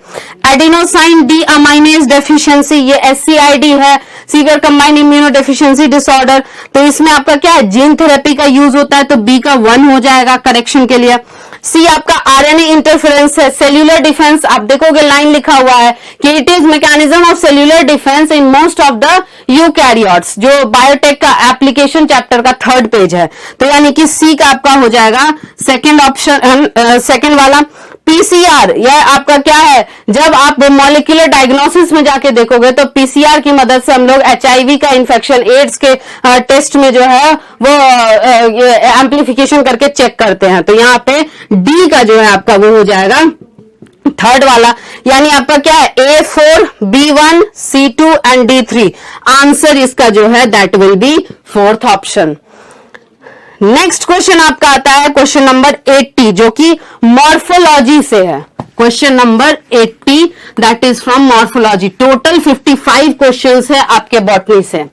एडिनोसाइन डी अमाइनेज डेफिशिएंसी, ये एससीआईडी है, severe combined immuno deficiency disorder. तो इसमें आपका क्या है, जीन थेरेपी का यूज होता है, तो बी का 1 हो जाएगा करेक्शन के लिए। सी आपका आरएनए इंटरफेरेंस है। सेल्यूलर डिफेंस, आप देखोगे लाइन लिखा हुआ है कि it is mechanism of cellular defence in most of the eukaryotes, जो बायोटेक का एप्लीकेशन चैप्टर का 3rd पेज है। तो यानी कि सी का आपका हो जाएगा सेकंड ऑप्शन, सेकंड वाला। पीसीआर, यह आपका क्या है, जब आप मॉलिक्यूलर डायग्नोसिस में जाके देखोगे तो पीसीआर की मदद से हम लोग एचआईवी का इन्फेक्शन, एड्स के टेस्ट में जो है वो एम्प्लीफिकेशन करके चेक करते हैं। तो यहाँ पे डी का जो है आपका वो हो जाएगा 3rd वाला। यानी आपका क्या है, A4, B1, C2 and D3। Answer इसका जो है that will be 4th option. Next question आपका आता है क्वेश्चन नंबर 80 जो कि मॉर्फोलॉजी से है। Question number 80 that is from morphology. Total 55 questions है आपके बॉटनी से।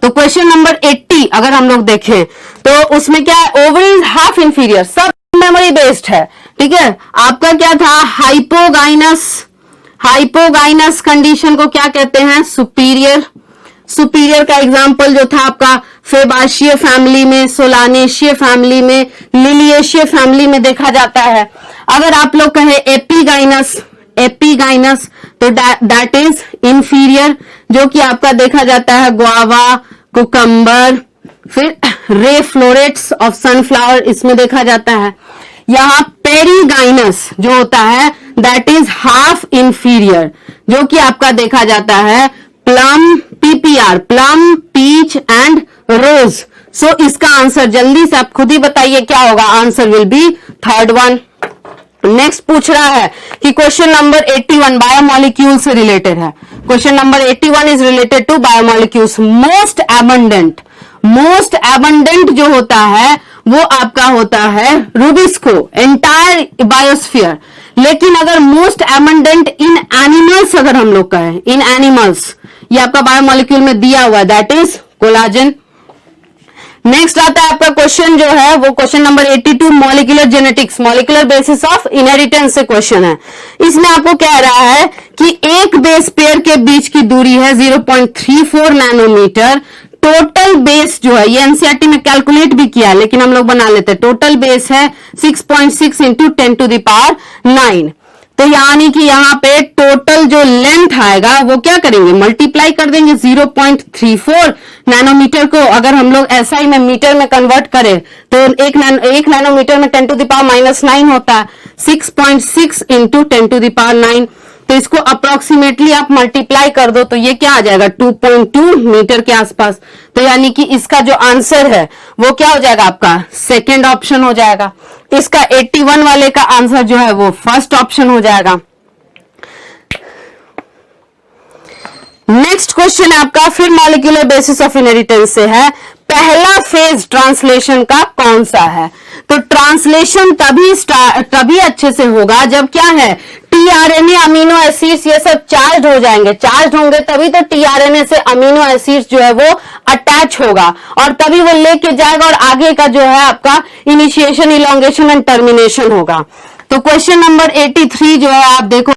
तो क्वेश्चन नंबर 80 अगर हम लोग देखें तो उसमें क्या है, ओवरी इज हाफ इंफीरियर, सब मेमोरी बेस्ड है, ठीक है। आपका क्या था, हाइपोगाइनस, हाइपोगाइनस कंडीशन को क्या कहते हैं, सुपीरियर। सुपीरियर का एग्जाम्पल जो था आपका फेबाशिया फैमिली में, सोलानेशिया फैमिली में, लिलिएशिया फैमिली में देखा जाता है। अगर आप लोग कहें एपीगाइनस, एपीगाइनस तो दैट इज इंफीरियर, जो कि आपका देखा जाता है गुआवा, कुकम्बर, फिर रे फ्लोरेट्स ऑफ सनफ्लावर, इसमें देखा जाता है। यहां पेरीगाइनस जो होता है दैट इज हाफ इंफीरियर, जो कि आपका देखा जाता है plum, PPR, plum, peach and rose. So इसका आंसर जल्दी से आप खुद ही बताइए क्या होगा, answer will be 3rd one. Next पूछ रहा है कि क्वेश्चन नंबर 81 बायोमोलिक्यूल से रिलेटेड है। Question number 81 is related to biomolecules. Most abundant, most abundant जो होता है वो आपका होता है रूबिस्को, एंटायर बायोस्फीयर। लेकिन अगर मोस्ट एबंडेंट इन एनिमल्स अगर हम लोग कहें, इन एनिमल्स, ये आपका बायोमोलिक्यूल में दिया हुआ दैट इज कोलाजन। नेक्स्ट आता है आपका क्वेश्चन जो है वो question number 82 molecular genetics, molecular basis of inheritance से क्वेश्चन है। इसमें आपको कह रहा है कि एक बेस पेयर के बीच की दूरी है 0.34 नैनोमीटर। टोटल बेस जो है ये एनसीईआरटी में कैलकुलेट भी किया है लेकिन हम लोग बना लेते हैं। टोटल बेस है 6.6 इंटू 10⁹। तो यानी कि यहाँ पे टोटल जो लेंथ आएगा वो क्या करेंगे, मल्टीप्लाई कर देंगे 0.34 नैनोमीटर को। अगर हम लोग एसआई में मीटर में कन्वर्ट करें तो एक नैनोमीटर में 10⁻⁹ होता है। 6.6 इंटू 10⁹। तो इसको अप्रोक्सीमेटली आप मल्टीप्लाई कर दो तो ये क्या आ जाएगा 2.2 मीटर के आसपास। तो यानी कि इसका जो आंसर है वो क्या हो जाएगा आपका सेकेंड ऑप्शन हो जाएगा। इसका 81 वाले का आंसर जो है वो फर्स्ट ऑप्शन हो जाएगा। नेक्स्ट क्वेश्चन है आपका फिर मॉलिक्यूलर बेसिस ऑफ इनहेरिटेंस से है, पहला फेज ट्रांसलेशन का कौन सा है। तो ट्रांसलेशन तभी अच्छे से होगा जब क्या है टीआरएनए अमीनो एसिड्स ये सब चार्ज हो जाएंगे, चार्ज होंगे तभी तो टीआरएनए से अमीनो एसिड्स जो है वो अटैच होगा और तभी वो लेके जाएगा और आगे का जो है आपका इनिशिएशन, इलोंगेशन एंड टर्मिनेशन होगा। तो क्वेश्चन नंबर 83 जो है आप देखो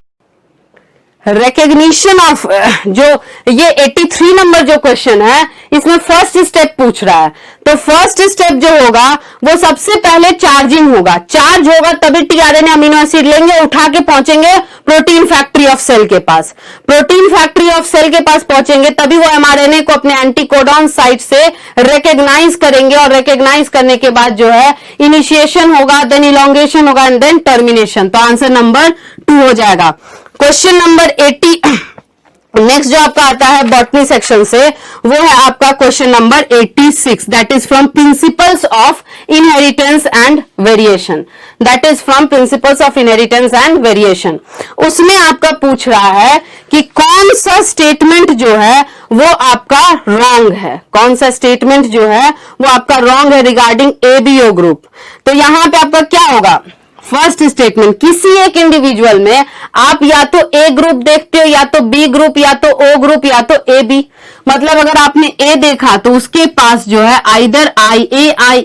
रिकग्निशन ऑफ, जो ये 83 नंबर जो क्वेश्चन है इसमें फर्स्ट स्टेप पूछ रहा है। तो फर्स्ट स्टेप जो होगा वो सबसे पहले चार्जिंग होगा, चार्ज होगा तभी टीआरएनए अमीनो एसिड लेंगे, उठा के पहुंचेंगे प्रोटीन फैक्ट्री ऑफ सेल के पास, प्रोटीन फैक्ट्री ऑफ सेल के पास पहुंचेंगे तभी वो एमआरएनए को अपने एंटीकोडॉन साइट से रिकग्नाइज करेंगे और रिकग्नाइज करने के बाद जो है इनिशिएशन होगा, देन इलोंगेशन होगा एंड देन टर्मिनेशन। तो आंसर नंबर 2 हो जाएगा। क्वेश्चन नंबर 80 नेक्स्ट जो आपका आता है बॉटनी सेक्शन से वो है आपका question number 86, that is from principles of inheritance and variation, that is from principles of inheritance and variation. उसमें आपका पूछ रहा है कि कौन सा स्टेटमेंट जो है वो आपका रॉन्ग है, कौन सा स्टेटमेंट जो है वो आपका रॉन्ग है रिगार्डिंग एबीओ ग्रुप। तो यहां पे आपका क्या होगा, फर्स्ट स्टेटमेंट किसी एक इंडिविजुअल में आप या तो ए ग्रुप देखते हो या तो बी ग्रुप या तो ओ ग्रुप या तो ए बी। मतलब अगर आपने ए देखा तो उसके पास जो है आइदर आई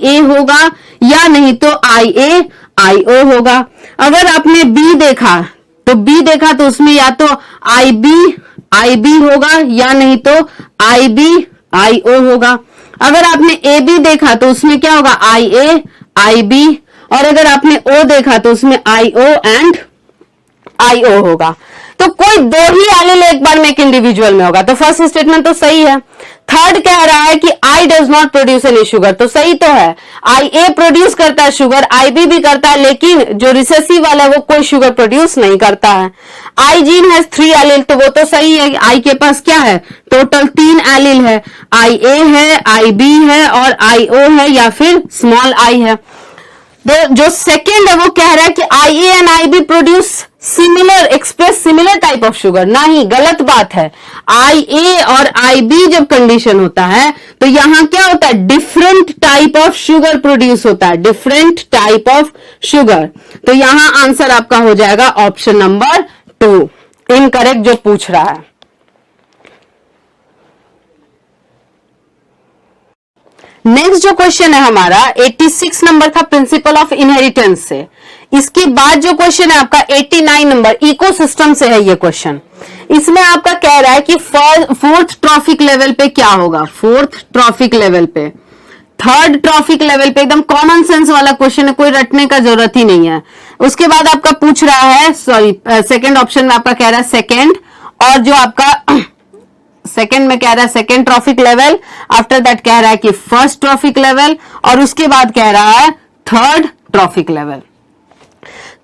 ए होगा या नहीं तो आई ओ होगा। अगर आपने बी देखा तो उसमें या तो आई बी होगा या नहीं तो आई ओ होगा। अगर आपने ए बी देखा तो उसमें क्या होगा आई बी, और अगर आपने ओ देखा तो उसमें आई ओ एंड आई ओ होगा। तो कोई दो ही एलील एक बार में एक इंडिविजुअल में होगा, तो फर्स्ट स्टेटमेंट तो सही है। थर्ड कह रहा है कि I does not produce any sugar, तो सही तो है, आई ए प्रोड्यूस करता है शुगर, आई बी भी करता है, लेकिन जो रिसेसिव वाला है वो कोई शुगर प्रोड्यूस नहीं करता है। आई जीन हैज 3 एलील, तो वो तो सही है, आई के पास क्या है टोटल 3 एलील है, आई ए है, आई बी है और आई ओ है या फिर स्मॉल आई है। जो सेकेंड है वो कह रहा है कि I A and I B produce similar, express similar type of sugar, नहीं, गलत बात है। आई ए और आई बी जब कंडीशन होता है तो यहां क्या होता है different type of sugar produce होता है, डिफरेंट टाइप ऑफ शुगर। तो यहां आंसर आपका हो जाएगा ऑप्शन नंबर 2 इनकरेक्ट जो पूछ रहा है। नेक्स्ट जो क्वेश्चन है हमारा 86 नंबर था प्रिंसिपल ऑफ इनहेरिटेंस से। इसके बाद जो क्वेश्चन है आपका 89 नंबर इकोसिस्टम से है ये क्वेश्चन। इसमें आपका कह रहा है कि फोर्थ ट्रॉफिक लेवल पे क्या होगा, फोर्थ ट्रॉफिक लेवल पे, थर्ड ट्रॉफिक लेवल पे, एकदम कॉमन सेंस वाला क्वेश्चन है, कोई रटने का जरूरत ही नहीं है। उसके बाद आपका पूछ रहा है, सेकेंड ऑप्शन में आपका कह रहा है सेकेंड, और जो आपका सेकेंड में कह रहा है second trophic level, after that कह रहा है कि फर्स्ट ट्रॉफिक लेवल, और उसके बाद कह रहा है थर्ड ट्रॉफिक लेवल।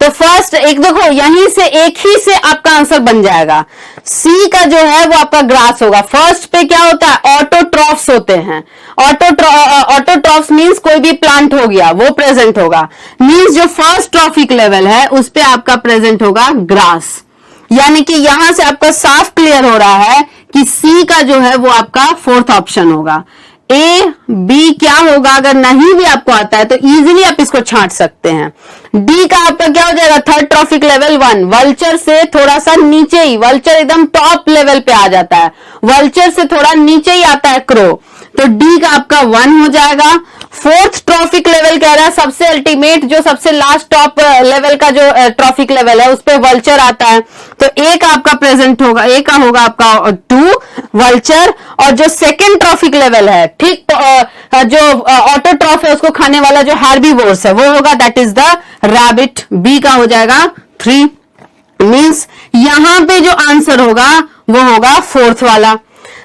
तो फर्स्ट एक देखो यहीं से एक ही से आपका आंसर बन जाएगा। सी का जो है वो आपका ग्रास होगा। फर्स्ट पे क्या होता है ऑटोट्रॉफ्स होते हैं, ऑटोट्रॉफ्स मींस कोई भी प्लांट हो गया वो प्रेजेंट होगा, मींस जो फर्स्ट ट्रॉफिक लेवल है उस पे आपका प्रेजेंट होगा ग्रास। यानी कि यहां से आपका साफ क्लियर हो रहा है कि सी का जो है वो आपका फोर्थ ऑप्शन होगा। ए बी क्या होगा अगर नहीं भी आपको आता है तो इजीली आप इसको छांट सकते हैं। डी का आपका क्या हो जाएगा थर्ड ट्रॉफिक लेवल 1, वल्चर से थोड़ा सा नीचे ही, वल्चर एकदम टॉप लेवल पे आ जाता है, वल्चर से थोड़ा नीचे ही आता है क्रो, तो डी का आपका 1 हो जाएगा। फोर्थ ट्रॉफिक लेवल कह रहा है सबसे अल्टीमेट जो सबसे लास्ट टॉप लेवल का जो ट्रॉफिक लेवल है उस पे वल्चर आता है, तो ए का आपका प्रेजेंट होगा, ए का होगा आपका 2 वल्चर, और जो सेकेंड ट्रॉफिक लेवल है ठीक जो ऑटोट्रॉफ है उसको खाने वाला जो हार्बीवोर्स है वो होगा that is the rabbit, B का हो जाएगा 3, मींस यहां पे जो आंसर होगा वो होगा फोर्थ वाला।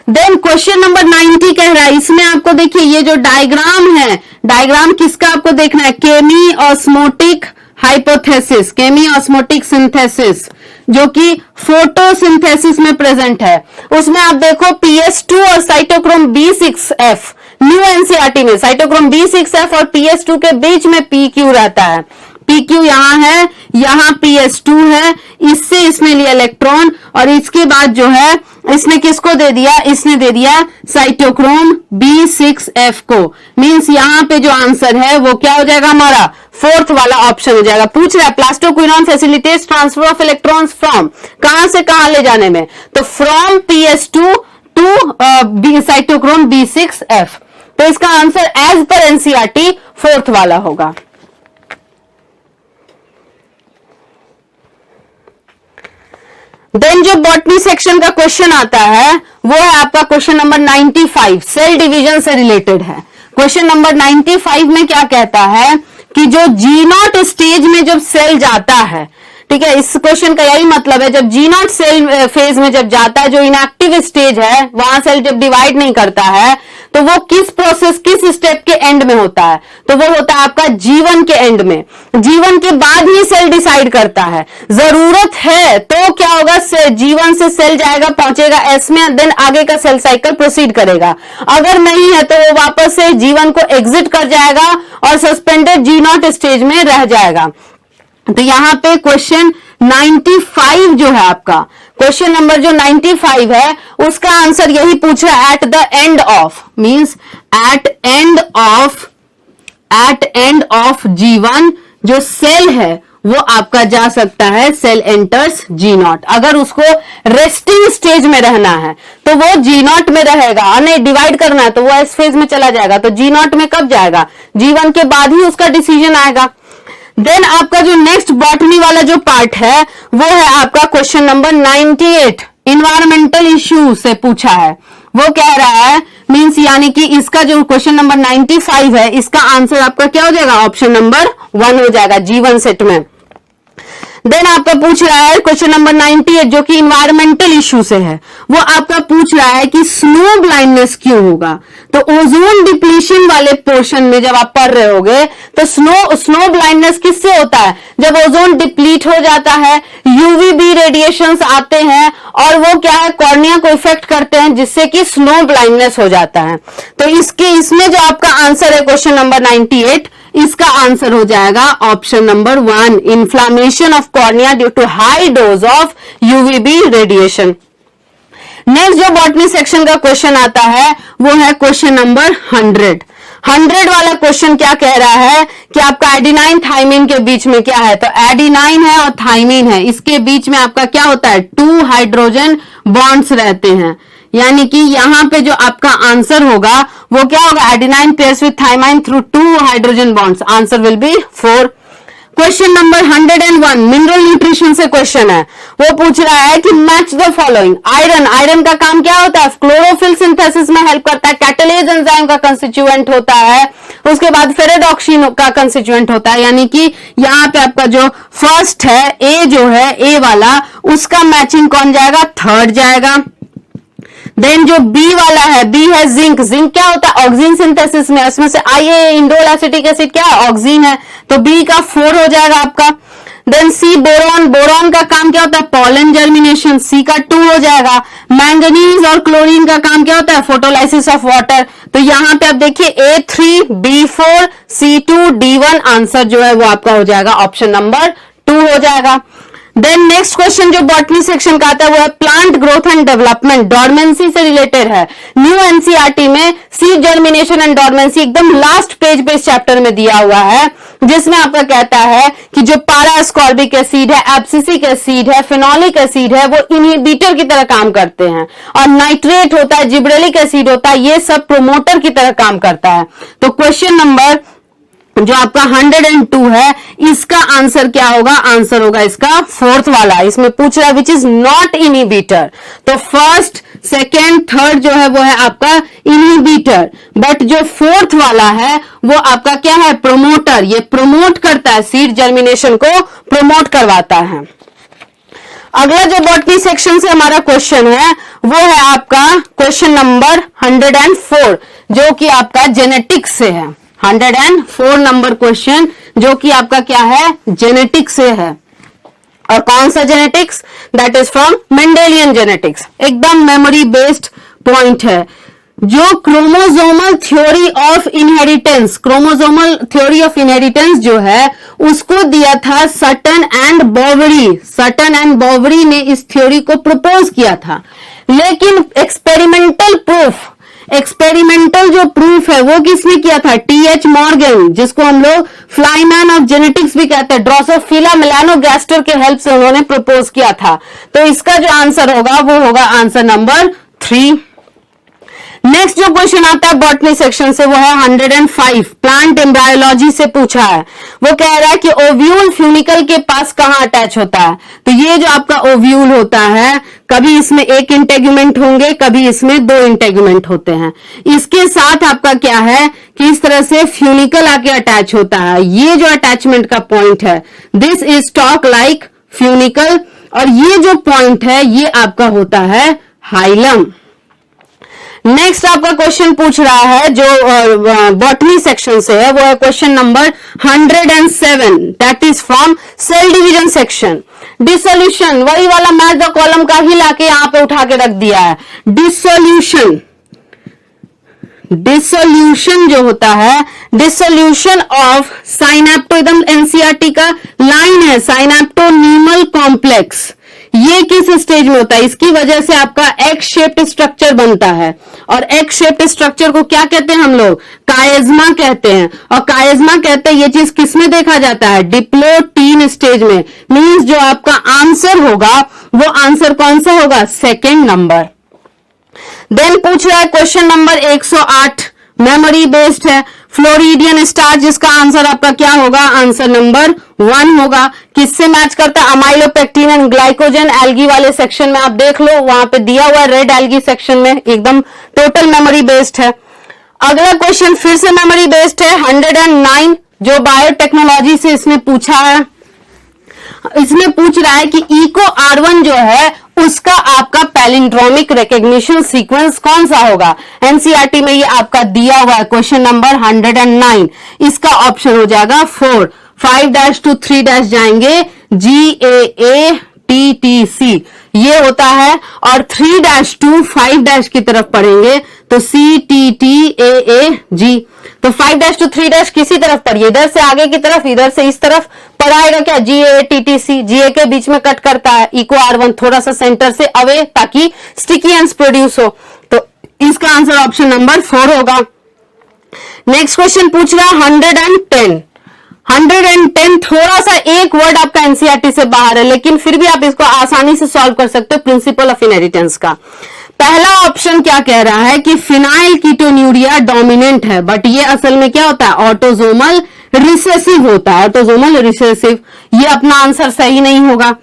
देन क्वेश्चन नंबर 90 कह रहा है, इसमें आपको देखिए ये जो डायग्राम है, डायग्राम किसका आपको देखना है, केमी ऑस्मोटिक हाइपोथेसिस, केमी ऑस्मोटिक सिंथेसिस, जो कि फोटोसिंथेसिस में प्रेजेंट है। उसमें आप देखो PS2 और साइटोक्रोम B6F, न्यू एनसीईआरटी में साइटोक्रोम B6F और PS2 के बीच में PQ रहता है। PQ यहां है, यहां PS2 है, इससे इसने लिया इलेक्ट्रॉन और इसके बाद जो है इसने किसको दे दिया, इसने दे दिया साइटोक्रोम B6F को। मींस यहां पे जो आंसर है वो क्या हो जाएगा, हमारा फोर्थ वाला ऑप्शन हो जाएगा। पूछ रहा है plastoquinone facilitates transfer of electrons from, कहां से कहां ले जाने में, तो from PS2 to cytochrome B6F। तो इसका answer as per NCERT fourth वाला होगा। देन जो बॉटनी सेक्शन का क्वेश्चन आता है वो है आपका क्वेश्चन नंबर 95, सेल डिवीजन से रिलेटेड है। क्वेश्चन नंबर 95 में क्या कहता है कि जो G0 स्टेज में जब सेल जाता है, ठीक है, इस क्वेश्चन का यही मतलब है, जब G0 सेल फेज में जब जाता है, जो इनएक्टिव स्टेज है, वहां सेल जब डिवाइड नहीं करता है, तो वो किस प्रोसेस, किस स्टेप के एंड में होता है, तो वो होता है आपका G1 के एंड में। G1 के बाद ही सेल डिसाइड करता है। जरूरत है तो क्या होगा, G1 से सेल जाएगा, पहुंचेगा S में, देन आगे का सेल साइकिल प्रोसीड करेगा। अगर नहीं है तो वो वापस से G1 को एग्जिट कर जाएगा और सस्पेंडेड G0 स्टेज में रह जाएगा। तो यहां पे क्वेश्चन 95 जो है आपका, क्वेश्चन नंबर जो 95 है उसका आंसर यही पूछ रहा है, at the end of, means at end of G1 जो सेल है वो आपका जा सकता है, सेल एंटर्स G0। अगर उसको रेस्टिंग स्टेज में रहना है तो वो G0 में रहेगा, नहीं डिवाइड करना है तो वो S फेज में चला जाएगा। तो G0 में कब जाएगा, G1 के बाद ही उसका डिसीजन आएगा। देन आपका जो नेक्स्ट बॉटनी वाला जो पार्ट है वो है आपका क्वेश्चन नंबर 98, इन्वायरमेंटल इश्यू से पूछा है। वो कह रहा है, मींस यानी कि इसका जो क्वेश्चन नंबर 95 है, इसका आंसर आपका क्या हो जाएगा, ऑप्शन नंबर 1 हो जाएगा G1 सेट में। देन आपका पूछ रहा है क्वेश्चन नंबर 98 जो कि इन्वायरमेंटल इश्यू से है, वो आपका पूछ रहा है कि स्नो ब्लाइंडनेस क्यों होगा। तो ओजोन डिप्लीशन वाले पोर्शन में जब आप पढ़ रहे होगे तो स्नो ब्लाइंडनेस किससे होता है, जब ओजोन डिप्लीट हो जाता है, यूवीबी रेडिएशंस आते हैं और वो क्या है, कॉर्निया को इफेक्ट करते हैं, जिससे कि स्नो ब्लाइंडनेस हो जाता है। तो इसमें जो आपका आंसर है क्वेश्चन नंबर 98, इसका आंसर हो जाएगा option number 1, inflammation of cornea due to high dose of UVB radiation. Next जो बॉटनी सेक्शन का क्वेश्चन आता है वो है क्वेश्चन नंबर 100 वाला क्वेश्चन क्या कह रहा है कि आपका एडिनाइन थाइमिन के बीच में क्या है, तो एडिनाइन है और थाइमिन है, इसके बीच में आपका क्या होता है, 2 हाइड्रोजन बॉन्ड्स रहते हैं। यानी कि यहां पे जो आपका आंसर होगा वो क्या होगा, adenine pairs with thymine through 2 hydrogen bonds, answer will be 4। Question number 101 mineral nutrition से क्वेश्चन है। वो पूछ रहा है कि मैच द फॉलोइंग। आयरन का काम क्या होता है, क्लोरोफिल सिंथेसिस में हेल्प करता है, कैटालेज एंजाइम का कंस्टिट्यूएंट होता है, उसके बाद फेरेडॉक्सिन का कंस्टिट्यूएंट होता है। यानी कि यहाँ पे आपका जो फर्स्ट है, ए जो है, ए वाला, उसका मैचिंग कौन जाएगा, थर्ड जाएगा। देन जो बी वाला है, बी है जिंक क्या होता है, ऑक्सीजन सिंथेसिस में, उसमें से IA इंडोल एसिटिक एसिड क्या है, ऑक्सीजन है, तो बी का 4 हो जाएगा आपका। देन सी बोरॉन का काम क्या होता है, पॉलन जर्मिनेशन, सी का 2 हो जाएगा। मैंगनीज और क्लोरीन का काम क्या होता है, फोटोलाइसिस ऑफ वाटर। तो यहां पे आप देखिए A3 B4 C2 D1, answer जो है वो आपका हो जाएगा ऑप्शन नंबर 2 हो जाएगा। देन नेक्स्ट क्वेश्चन जो बॉटनी सेक्शन का आता है वो है plant growth and development, dormancy से रिलेटेड है। न्यू एनसीईआरटी में सीड जर्मिनेशन एंड डॉर्मेंसी एकदम लास्ट पेज पे इस चैप्टर में दिया हुआ है, जिसमें आपका कहता है कि जो पारास्कॉर्बिक एसिड है, एब्सिसिक एसिड है, फिनोलिक एसिड है, वो इनहिबिटर की तरह काम करते हैं, और नाइट्रेट होता है, जिब्रेलिक एसिड होता है, ये सब प्रोमोटर की तरह काम करता है। तो क्वेश्चन नंबर जो आपका 102 है, इसका आंसर क्या होगा, आंसर होगा इसका 4th वाला। इसमें पूछ रहा है विच इज नॉट इनहिबिटर, तो फर्स्ट सेकेंड थर्ड जो है वो है आपका इनहिबिटर, बट जो 4th वाला है वो आपका क्या है, प्रोमोटर। ये प्रोमोट करता है, सीड जर्मिनेशन को प्रोमोट करवाता है। अगला जो बॉटनी सेक्शन से हमारा क्वेश्चन है वो है आपका क्वेश्चन नंबर 104 जो कि आपका जेनेटिक्स से है। 104 नंबर क्वेश्चन जो कि आपका क्या है, जेनेटिक्स से है। और कौन सा genetics? That is from Mendelian genetics. एकदम मेमोरी बेस्ड पॉइंट है। जो chromosomal theory of inheritance, chromosomal theory of inheritance जो है उसको दिया था सटन एंड बॉवरी। सटन एंड बॉवरी ने इस थ्योरी को प्रपोज किया था, लेकिन एक्सपेरिमेंटल जो प्रूफ है वो किसने किया था? टीएच मॉर्गन, जिसको हम लोग फ्लाईमैन ऑफ जेनेटिक्स भी कहते हैं। ड्रोसोफिला मेलानोगास्टर के हेल्प से उन्होंने प्रपोज किया था। तो इसका जो आंसर होगा वो होगा आंसर नंबर 3। नेक्स्ट जो क्वेश्चन आता है बॉटनी सेक्शन से वो है 105, प्लांट एम्ब्रायोलॉजी से पूछा है। वो कह रहा है कि ओव्यूल फ्यूनिकल के पास कहां अटैच होता है? तो ये जो आपका ओव्यूल होता है, कभी इसमें एक इंटेगुमेंट होंगे, कभी इसमें 2 इंटेगुमेंट होते हैं। इसके साथ आपका क्या है कि इस तरह से फ्यूनिकल आके अटैच होता है। ये जो अटैचमेंट का पॉइंट है, this is stock like funicle, और ये जो पॉइंट है ये आपका होता है हाइलम। नेक्स्ट आपका क्वेश्चन पूछ रहा है जो बॉटनी सेक्शन से है, वो है question number 107, that is from cell division section. Dissolution, वही वाला मैच द कॉलम का ही लाके यहां पे उठा के रख दिया है। डिसोल्यूशन जो होता है, डिसोल्यूशन ऑफ साइनेप्टो, एकदम एनसीईआरटी का लाइन है, साइनेप्टोनीमल कॉम्प्लेक्स। ये किस स्टेज में होता है? इसकी वजह से आपका एक्स शेप्ड स्ट्रक्चर बनता है, और एक्स शेप्ड स्ट्रक्चर को क्या कहते हैं हम लोग? कायज्मा कहते हैं। और कायज्मा कहते हैं ये चीज किसमें देखा जाता है? डिप्लोटीन स्टेज में। मींस जो आपका आंसर होगा वो आंसर कौन सा होगा? Second number. देन पूछ रहा है क्वेश्चन नंबर 108, मेमोरी बेस्ड है। फ्लोरिडियन स्टार, जिसका आंसर आपका क्या होगा? आंसर नंबर 1 होगा। किससे मैच करता है? Amylopectin and glycogen. एल्गी वाले सेक्शन में आप देख लो, वहां पे दिया हुआ है रेड एल्गी सेक्शन में, एकदम टोटल मेमोरी बेस्ड है। अगला क्वेश्चन फिर से मेमोरी बेस्ड है, 109, जो बायोटेक्नोलॉजी से इसने पूछा है। इसमें पूछ रहा है कि इको R1 जो है उसका आपका पैलिंड्रोमिक रिकॉग्निशन सीक्वेंस कौन सा होगा? एनसीईआरटी में ये आपका दिया हुआ है, क्वेश्चन नंबर 109। इसका ऑप्शन हो जाएगा 4। 5 to 3 जाएंगे, GAATTC ये होता है, और 3 to 5 की तरफ पढ़ेंगे तो CTTAAG। तो 5 to 3 किसी तरफ पढ़िए, इधर से आगे की तरफ, इधर से इस तरफ पढ़ाएगा क्या? GAATTC। GA के बीच में कट करता है, इको R1 थोड़ा सा सेंटर से अवे, ताकि स्टिकी एंड प्रोड्यूस हो। तो इसका आंसर ऑप्शन नंबर 4 होगा। नेक्स्ट क्वेश्चन पूछ रहा है 110। 110 थोड़ा सा एक वर्ड आपका एनसीईआरटी से बाहर है, लेकिन फिर भी आप इसको आसानी से सॉल्व कर सकते हो, प्रिंसिपल ऑफ इनहेरिटेंस का। पहला ऑप्शन क्या कह रहा है कि फिनाइल कीटोन्यूरिया डोमिनेंट है, बट ये असल में क्या होता है? ऑटोजोमल रिसेसिव होता है, ऑटोजोमल रिसेसिव। ये अपना आंसर सही नहीं होगा।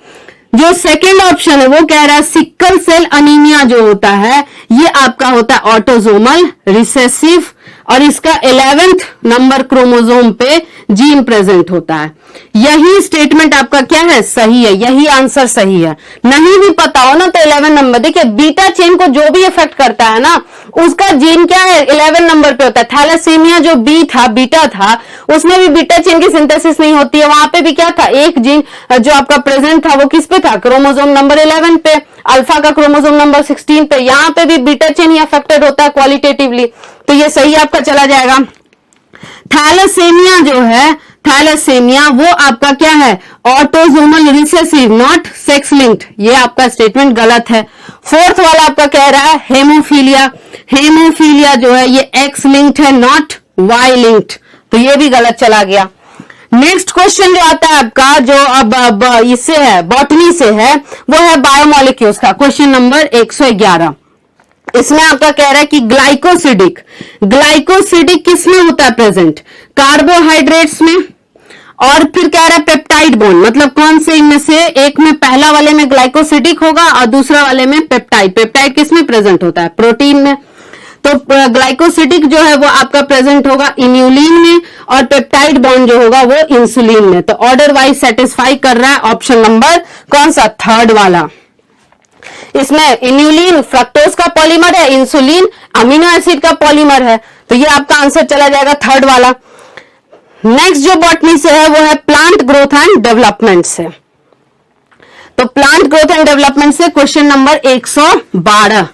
जो सेकंड ऑप्शन है वो कह रहा है सिकल सेल अनीमिया जो होता है ये आपका होता है ऑटोजोमल रिसेसिव, और इसका 11th नंबर क्रोमोसोम पे जीन प्रेजेंट होता है। यही स्टेटमेंट आपका क्या है? सही है, यही आंसर सही है। नहीं भी पता हो ना तो 11 नंबर, देखिए बीटा चेन को जो भी इफेक्ट करता है ना उसका जीन क्या है? 11 नंबर पे होता है। थैलेसीमिया जो बीटा था उसमें भी बीटा चेन की सिंथेसिस नहीं होती है, वहां पे भी क्या था? एक जीन जो आपका प्रेजेंट था वो किस पे था? क्रोमोसोम नंबर 11 पे। अल्फा का क्रोमोसोम नंबर 16 पे। यहां पे भी बीटा चेन ही अफेक्टेड होता है क्वालिटेटिवली, तो ये सही आपका चला जाएगा। थैलेसेमिया जो है, थैलेसेमिया वो आपका क्या है? Autosomal recessive, not sex linked. ये आपका स्टेटमेंट गलत है। फोर्थ वाला आपका कह रहा है हेमोफीलिया। हेमोफीलिया जो है ये एक्स लिंक्ड है, नॉट वाई लिंक्ड, तो ये भी गलत चला गया। नेक्स्ट क्वेश्चन जो आता है आपका, जो अब इससे है, बॉटनी से है, वो है बायोमोलिक्यूल्स का, क्वेश्चन नंबर 111। इसमें आपका कह रहा है कि ग्लाइकोसिडिक, ग्लाइकोसिडिक किसमें होता है प्रेजेंट? कार्बोहाइड्रेट्स में। और फिर कह रहा है पेप्टाइड बॉन्ड, मतलब कौन से इनमें से एक में? पहला वाले में ग्लाइकोसिडिक होगा और दूसरा वाले में पेप्टाइड। पेप्टाइड किसमें प्रेजेंट होता है? प्रोटीन में। तो ग्लाइकोसिडिक जो है वो आपका प्रेजेंट होगा इन्यूलिन में, और पेप्टाइड बॉन्ड जो होगा वो इंसुलिन में। तो ऑर्डर वाइज सेटिस्फाई कर रहा है ऑप्शन नंबर कौन सा? थर्ड वाला। इसमें इन्यूलिन फ्रक्टोज का पॉलीमर है, इंसुलिन अमीनो एसिड का पॉलीमर है, तो ये आपका आंसर चला जाएगा थर्ड वाला। नेक्स्ट जो बॉटनी से है वो है प्लांट ग्रोथ एंड डेवलपमेंट से। तो प्लांट ग्रोथ एंड डेवलपमेंट से क्वेश्चन नंबर 112,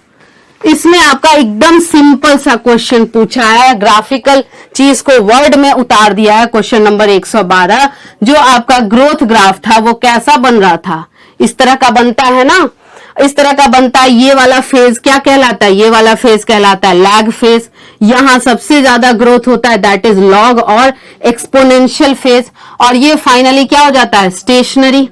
इसमें आपका एकदम सिंपल सा क्वेश्चन पूछा है, ग्राफिकल चीज को वर्ड में उतार दिया है। क्वेश्चन नंबर 112, जो आपका ग्रोथ ग्राफ था वो कैसा बन रहा था, इस तरह का बनता है ना, इस तरह का बनता है। ये वाला फेज क्या कहलाता है, ये वाला फेज कहलाता है लैग फेज। यहां सबसे ज्यादा ग्रोथ होता है, दैट इज लॉग और एक्सपोनेंशियल फेज, और ये फाइनली क्या हो जाता है, स्टेशनरी।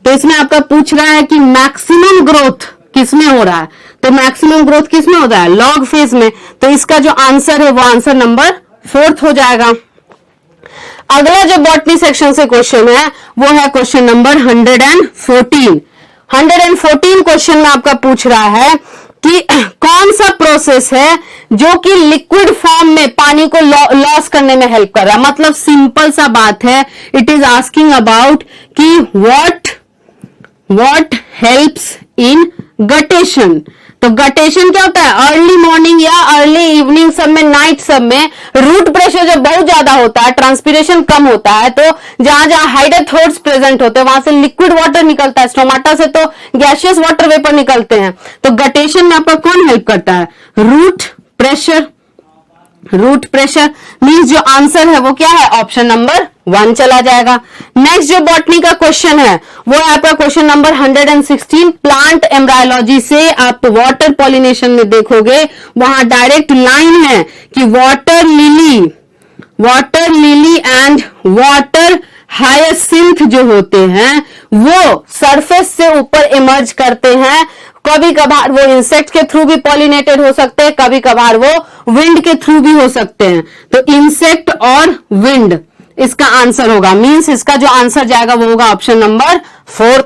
तो इसमें आपका पूछ रहा है कि मैक्सिमम ग्रोथ किसमें हो रहा है, तो मैक्सिमम ग्रोथ किसमें होता है, लॉग फेज में। तो इसका जो आंसर है वो आंसर नंबर 4 हो जाएगा। अगला जो बॉटनी सेक्शन से क्वेश्चन है वो है क्वेश्चन नंबर 114। 114 क्वेश्चन में आपका पूछ रहा है कि कौन सा प्रोसेस है जो कि लिक्विड फॉर्म में पानी को लॉस करने में हेल्प कर रहा है। मतलब सिंपल सा बात है, इट इज आस्किंग अबाउट कि व्हाट हेल्प्स इन गटेशन। तो गटेशन क्या होता है, अर्ली मॉर्निंग या अर्ली इवनिंग सब में, नाइट सब में रूट प्रेशर जब बहुत ज्यादा होता है, ट्रांसपिरेशन कम होता है, तो जहां जहां हाइड्रोथोर्स प्रेजेंट होते हैं वहां से लिक्विड वाटर निकलता है, स्टोमाटा से तो गैसियस वाटर वेपर निकलते हैं। तो गटेशन में आपका कौन हेल्प करता है, root pressure. Root pressure means जो आंसर है वो क्या है, ऑप्शन नंबर 1 चला जाएगा। नेक्स्ट जो बॉटनी का क्वेश्चन है वो है आपका क्वेश्चन नंबर 116। प्लांट एम्ब्रायोलॉजी से आप वाटर पॉलिनेशन में देखोगे, वहां डायरेक्ट लाइन है कि water lily and water hyacinth जो होते हैं वो सरफेस से ऊपर इमर्ज करते हैं। कभी कभार वो इंसेक्ट के थ्रू भी पॉलिनेटेड हो सकते हैं, कभी कभार वो विंड के थ्रू भी हो सकते हैं। तो इंसेक्ट और विंड इसका आंसर होगा, मींस इसका जो आंसर जाएगा वो होगा ऑप्शन नंबर 4।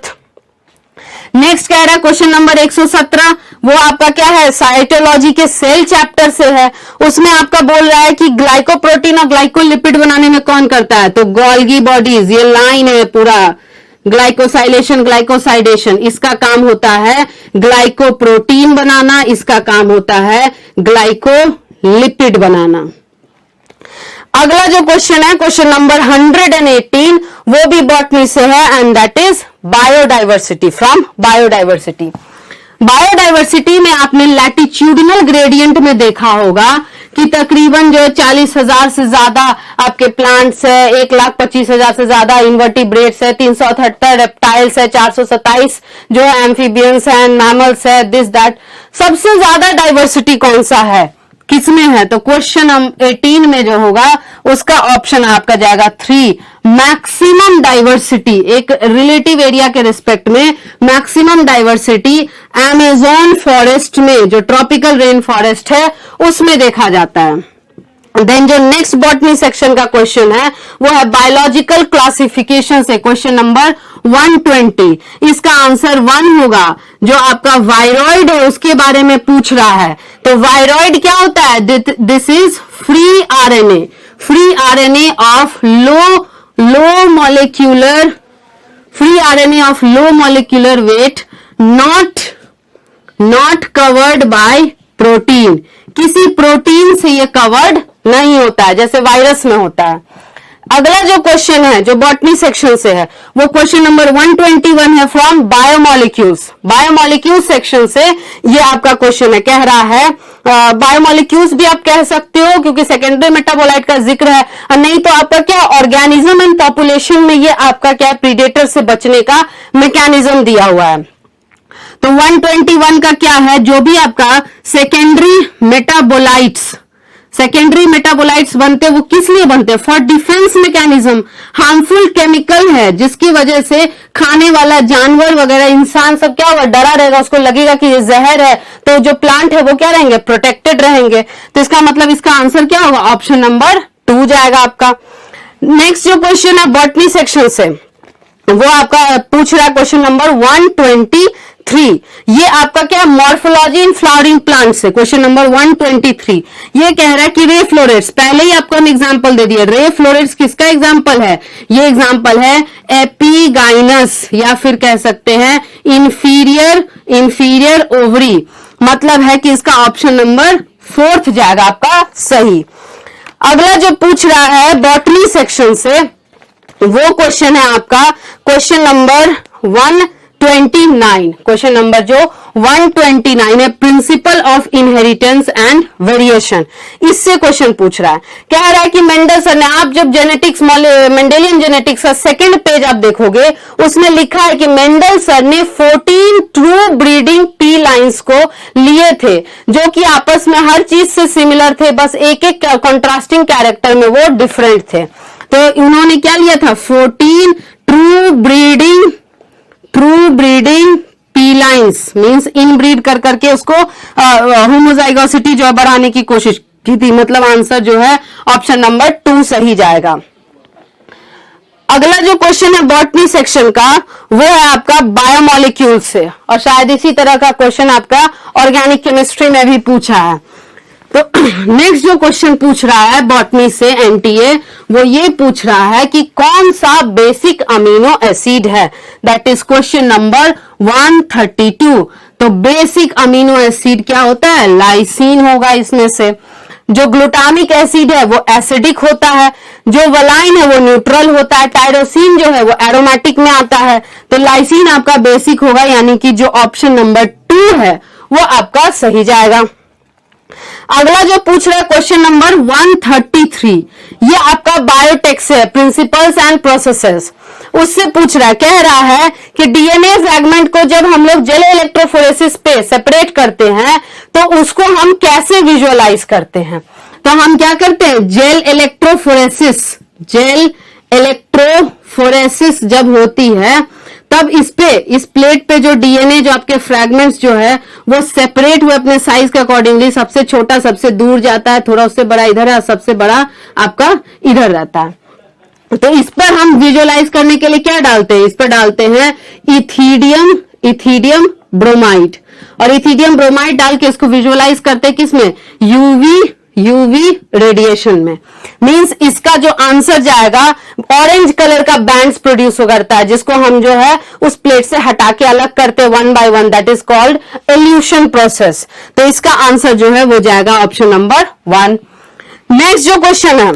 नेक्स्ट कह रहा है क्वेश्चन नंबर 117, वो आपका क्या है, साइटोलॉजी के सेल चैप्टर से है। उसमें आपका बोल रहा है कि ग्लाइकोप्रोटीन और ग्लाइकोलिपिड बनाने में कौन करता है, तो गोल्गी बॉडीज, ये लाइन है पूरा, ग्लाइकोसाइलेशन ग्लाइकोसाइडेशन, इसका काम होता है ग्लाइकोप्रोटीन बनाना, इसका काम होता है ग्लाइकोलिपिड बनाना। अगला जो क्वेश्चन है क्वेश्चन नंबर 118, वो भी बॉटनी से है and that is biodiversity, from biodiversity. Biodiversity में आपने लैटिट्यूडिनल ग्रेडियंट में देखा होगा कि तकरीबन जो 40,000 से ज्यादा आपके प्लांट्स है, 1,25,000 से ज्यादा इन्वर्टिब्रेट्स है, 378 रेप्टाइल्स है, 427 जो है एम्फीबियंस है, मैमल्स है, दिस दैट। सबसे ज्यादा डाइवर्सिटी कौन सा है, किसमें है, तो क्वेश्चन 18 में जो होगा उसका ऑप्शन आपका जाएगा 3, मैक्सिमम डाइवर्सिटी। एक रिलेटिव एरिया के रिस्पेक्ट में मैक्सिमम डाइवर्सिटी अमेज़न फॉरेस्ट में, जो ट्रॉपिकल रेन फॉरेस्ट है उसमें देखा जाता है। देन जो नेक्स्ट बॉटनी सेक्शन का क्वेश्चन है वो है बायोलॉजिकल क्लासिफिकेशन से, क्वेश्चन नंबर 120। इसका आंसर 1 होगा। जो आपका वायरॉइड है उसके बारे में पूछ रहा है, तो वायरॉइड क्या होता है, this is free RNA of low molecular weight, not covered by protein. किसी प्रोटीन से ये कवर्ड नहीं होता है, जैसे वायरस में होता है। अगला जो क्वेश्चन है जो बॉटनी सेक्शन से है वो क्वेश्चन नंबर 121 है, फ्रॉम बायोमोलिक्यूल्स। बायोमोलिक्यूल्स सेक्शन से ये आपका क्वेश्चन है, कह रहा है बायोमोलिक्यूल्स भी आप कह सकते हो क्योंकि सेकेंडरी मेटाबोलाइट का जिक्र है, और नहीं तो आपका क्या ऑर्गेनिज्म एंड पॉपुलेशन में ये आपका क्या प्रीडेटर से बचने का मैकेनिज्म दिया हुआ है। तो 121 का क्या है, जो भी आपका सेकेंडरी मेटाबोलाइट्स बनते वो किस लिए बनते हैं, for defence mechanism. Harmful chemical है जिसकी वजह से खाने वाला जानवर वगैरह इंसान सब क्या होगा, डरा रहेगा, उसको लगेगा कि ये जहर है, तो जो प्लांट है वो क्या रहेंगे, प्रोटेक्टेड रहेंगे। तो इसका मतलब इसका आंसर क्या होगा, ऑप्शन नंबर 2 जाएगा आपका। नेक्स्ट जो क्वेश्चन है बॉटनी सेक्शन से वो आपका पूछ रहा है क्वेश्चन नंबर 123। ये आपका क्या मॉर्फोलॉजी इन फ्लावरिंग प्लांट से, क्वेश्चन नंबर 123। ये कह रहा है कि रे फ्लोरेट्स, पहले ही आपको हम एग्जांपल दे दिया, रे फ्लोरेट्स किसका एग्जांपल है, ये एग्जांपल है एपिगाइनस, या फिर कह सकते हैं इंफीरियर ओवरी। मतलब है कि इसका ऑप्शन नंबर 4 जाएगा आपका सही। अगला जो पूछ रहा है बॉटनी सेक्शन से वो क्वेश्चन है आपका क्वेश्चन नंबर 1 129, क्वेश्चन नंबर जो 129 है, principle of inheritance and variation, इससे क्वेश्चन पूछ रहा है। कह रहा है कि मेंडलसन ने, आप जब जेनेटिक्स मेंडेलियन जेनेटिक्स का सेकंड पेज आप देखोगे, उसमें लिखा है कि मेंडलसन ने 14 ट्रू ब्रीडिंग पी लाइन्स को लिए थे, जो कि आपस में हर चीज से सिमिलर थे, बस एक एक कॉन्ट्रास्टिंग कैरेक्टर में वो डिफरेंट थे। तो उन्होंने क्या लिया था, 14 true breeding P lines, means inbreed कर करके उसको होमोजाइगोसिटी जो है बढ़ाने की कोशिश की थी। मतलब आंसर जो है ऑप्शन नंबर 2 सही जाएगा। अगला जो क्वेश्चन है बॉटनी सेक्शन का, वो है आपका बायोमोलिक्यूल से, और शायद इसी तरह का क्वेश्चन आपका ऑर्गेनिक केमिस्ट्री में भी पूछा है। तो नेक्स्ट जो क्वेश्चन पूछ रहा है बॉटनी से एनटीए, वो ये पूछ रहा है कि कौन सा बेसिक अमीनो एसिड है, दैट इज क्वेश्चन नंबर 132। तो बेसिक अमीनो एसिड क्या होता है, लाइसिन होगा इसमें से। जो ग्लूटामिक एसिड है वो एसिडिक होता है, जो वलाइन है वो न्यूट्रल होता है, टायरोसिन जो है वो एरोमेटिक में आता है। तो लाइसिन आपका बेसिक होगा, यानी कि जो ऑप्शन नंबर 2 है वो आपका सही जाएगा। अगला जो पूछ रहा है क्वेश्चन नंबर 133, ये आपका बायोटेक से, प्रिंसिपल्स एंड प्रोसेसेस, उससे पूछ रहा है। कह रहा है कि डीएनए फ्रैगमेंट को जब हम लोग जेल इलेक्ट्रोफोरेसिस पे सेपरेट करते हैं तो उसको हम कैसे विजुअलाइज करते हैं। तो हम क्या करते हैं, जेल इलेक्ट्रोफोरेसिस जब होती है तब इस प्लेट पे जो डीएनए जो आपके फ्रैगमेंट्स जो है वो सेपरेट हुए अपने साइज के अकॉर्डिंगली, सबसे छोटा सबसे दूर जाता है, थोड़ा उससे बड़ा इधर है, सबसे बड़ा आपका इधर रहता है। तो इस पर हम विजुअलाइज करने के लिए क्या डालते हैं, इस पर डालते हैं इथिडियम ब्रोमाइड, और इथिडियम ब्रोमाइड डाल के इसको विजुअलाइज करते हैं किसमें, यूवी रेडिएशन में। मींस इसका जो आंसर जाएगा ऑरेंज कलर का बैंड्स प्रोड्यूस करता है, जिसको हम जो है उस प्लेट से हटा के अलग करते हैं 1 by 1, that is called elution process. तो इसका आंसर जो है वो जाएगा ऑप्शन नंबर 1। नेक्स्ट जो क्वेश्चन है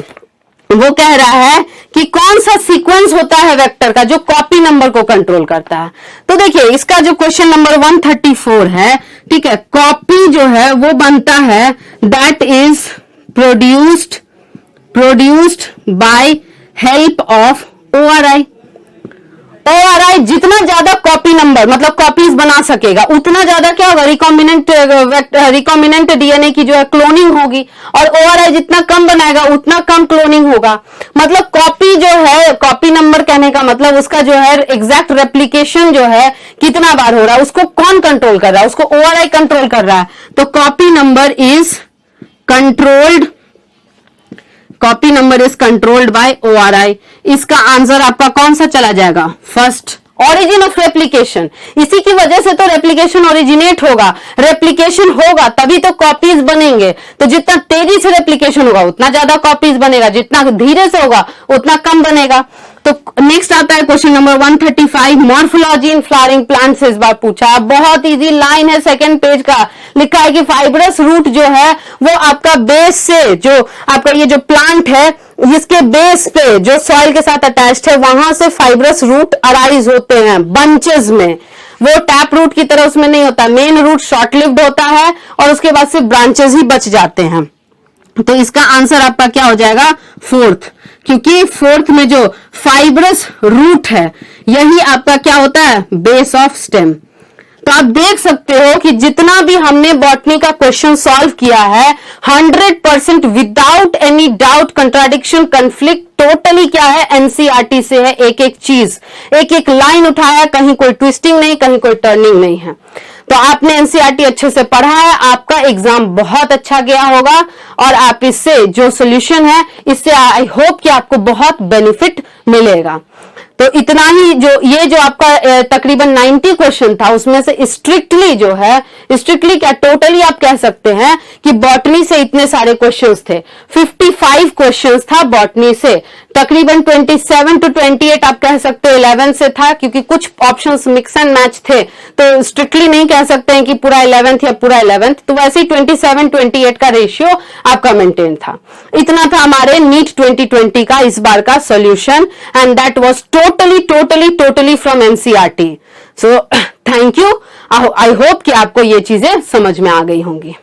वो कह रहा है कि कौन सा सीक्वेंस होता है वेक्टर का जो कॉपी नंबर को कंट्रोल करता है। तो देखिए इसका जो क्वेश्चन नंबर 134 है, ठीक है, कॉपी जो है वो बनता है that is produced by help of ORI. जितना ज्यादा कॉपी नंबर मतलब कॉपीज बना सकेगा उतना ज्यादा क्या होगा, रिकॉम्बिनेंट डीएनए की जो है क्लोनिंग होगी, और ओआरआई जितना कम बनाएगा उतना कम क्लोनिंग होगा। मतलब कॉपी जो है, कॉपी नंबर कहने का मतलब उसका जो है एग्जैक्ट रेप्लिकेशन जो है कितना बार हो रहा है उसको कौन कंट्रोल कर रहा है, उसको ओआरआई कंट्रोल कर रहा है। तो copy number is controlled by ORI. इसका आंसर आपका कौन सा चला जाएगा, फर्स्ट, ऑरिजिन ऑफ रेप्लिकेशन। इसी की वजह से तो रेप्लिकेशन ओरिजिनेट होगा, रेप्लिकेशन होगा तभी तो कॉपीज बनेंगे। तो जितना तेजी से रेप्लिकेशन होगा उतना ज्यादा कॉपीज बनेगा, जितना धीरे से होगा उतना कम बनेगा। तो नेक्स्ट आता है question number 135, morphology in flowering plant से इस बार पूछा। बहुत इजी लाइन है, सेकंड पेज का लिखा है कि फाइब्रस रूट जो है वो आपका बेस से, जो आपका ये जो प्लांट है इसके बेस पे जो सॉइल के साथ अटैच्ड है वहां से फाइब्रस रूट अराइज होते हैं बंचेस में। वो टैप रूट की तरह उसमें नहीं होता, मेन रूट शॉर्ट लिव्ड होता है और उसके बाद सिर्फ ब्रांचेस ही बच जाते हैं। तो इसका आंसर आपका क्या हो जाएगा, फोर्थ, क्योंकि फोर्थ में जो फाइब्रस रूट है यही आपका क्या होता है, बेस ऑफ स्टेम। तो आप देख सकते हो कि जितना भी हमने बॉटनी का क्वेश्चन सॉल्व किया है 100% without any doubt, contradiction, conflict, totally क्या है, एनसीईआरटी से है। एक एक चीज, एक एक लाइन उठाया, कहीं कोई ट्विस्टिंग नहीं, कहीं कोई टर्निंग नहीं है। तो आपने एनसीईआरटी अच्छे से पढ़ा है, आपका एग्जाम बहुत अच्छा गया होगा, और आप इससे जो सोल्यूशन है इससे आई होप कि आपको बहुत बेनिफिट मिलेगा। तो इतना ही, जो ये जो आपका तकरीबन 90 क्वेश्चन था उसमें से स्ट्रिक्टली जो है, स्ट्रिक्टली क्या टोटली आप कह सकते हैं कि बॉटनी से इतने सारे क्वेश्चंस थे, 55 क्वेश्चंस था बॉटनी से। तकरीबन 27 to 28 आप कह सकते हो 11 से था, क्योंकि कुछ ऑप्शंस मिक्स एंड मैच थे, तो स्ट्रिक्टली नहीं कह सकते हैं कि पूरा 11th या पूरा 11th, तो वैसे ही 27-28 का रेशियो आपका मेंटेन था। इतना था हमारे नीट 2020 का इस बार का solution, and that was totally from NCERT. So thank you. I hope कि आपको ये चीजें समझ में आ गई होंगी।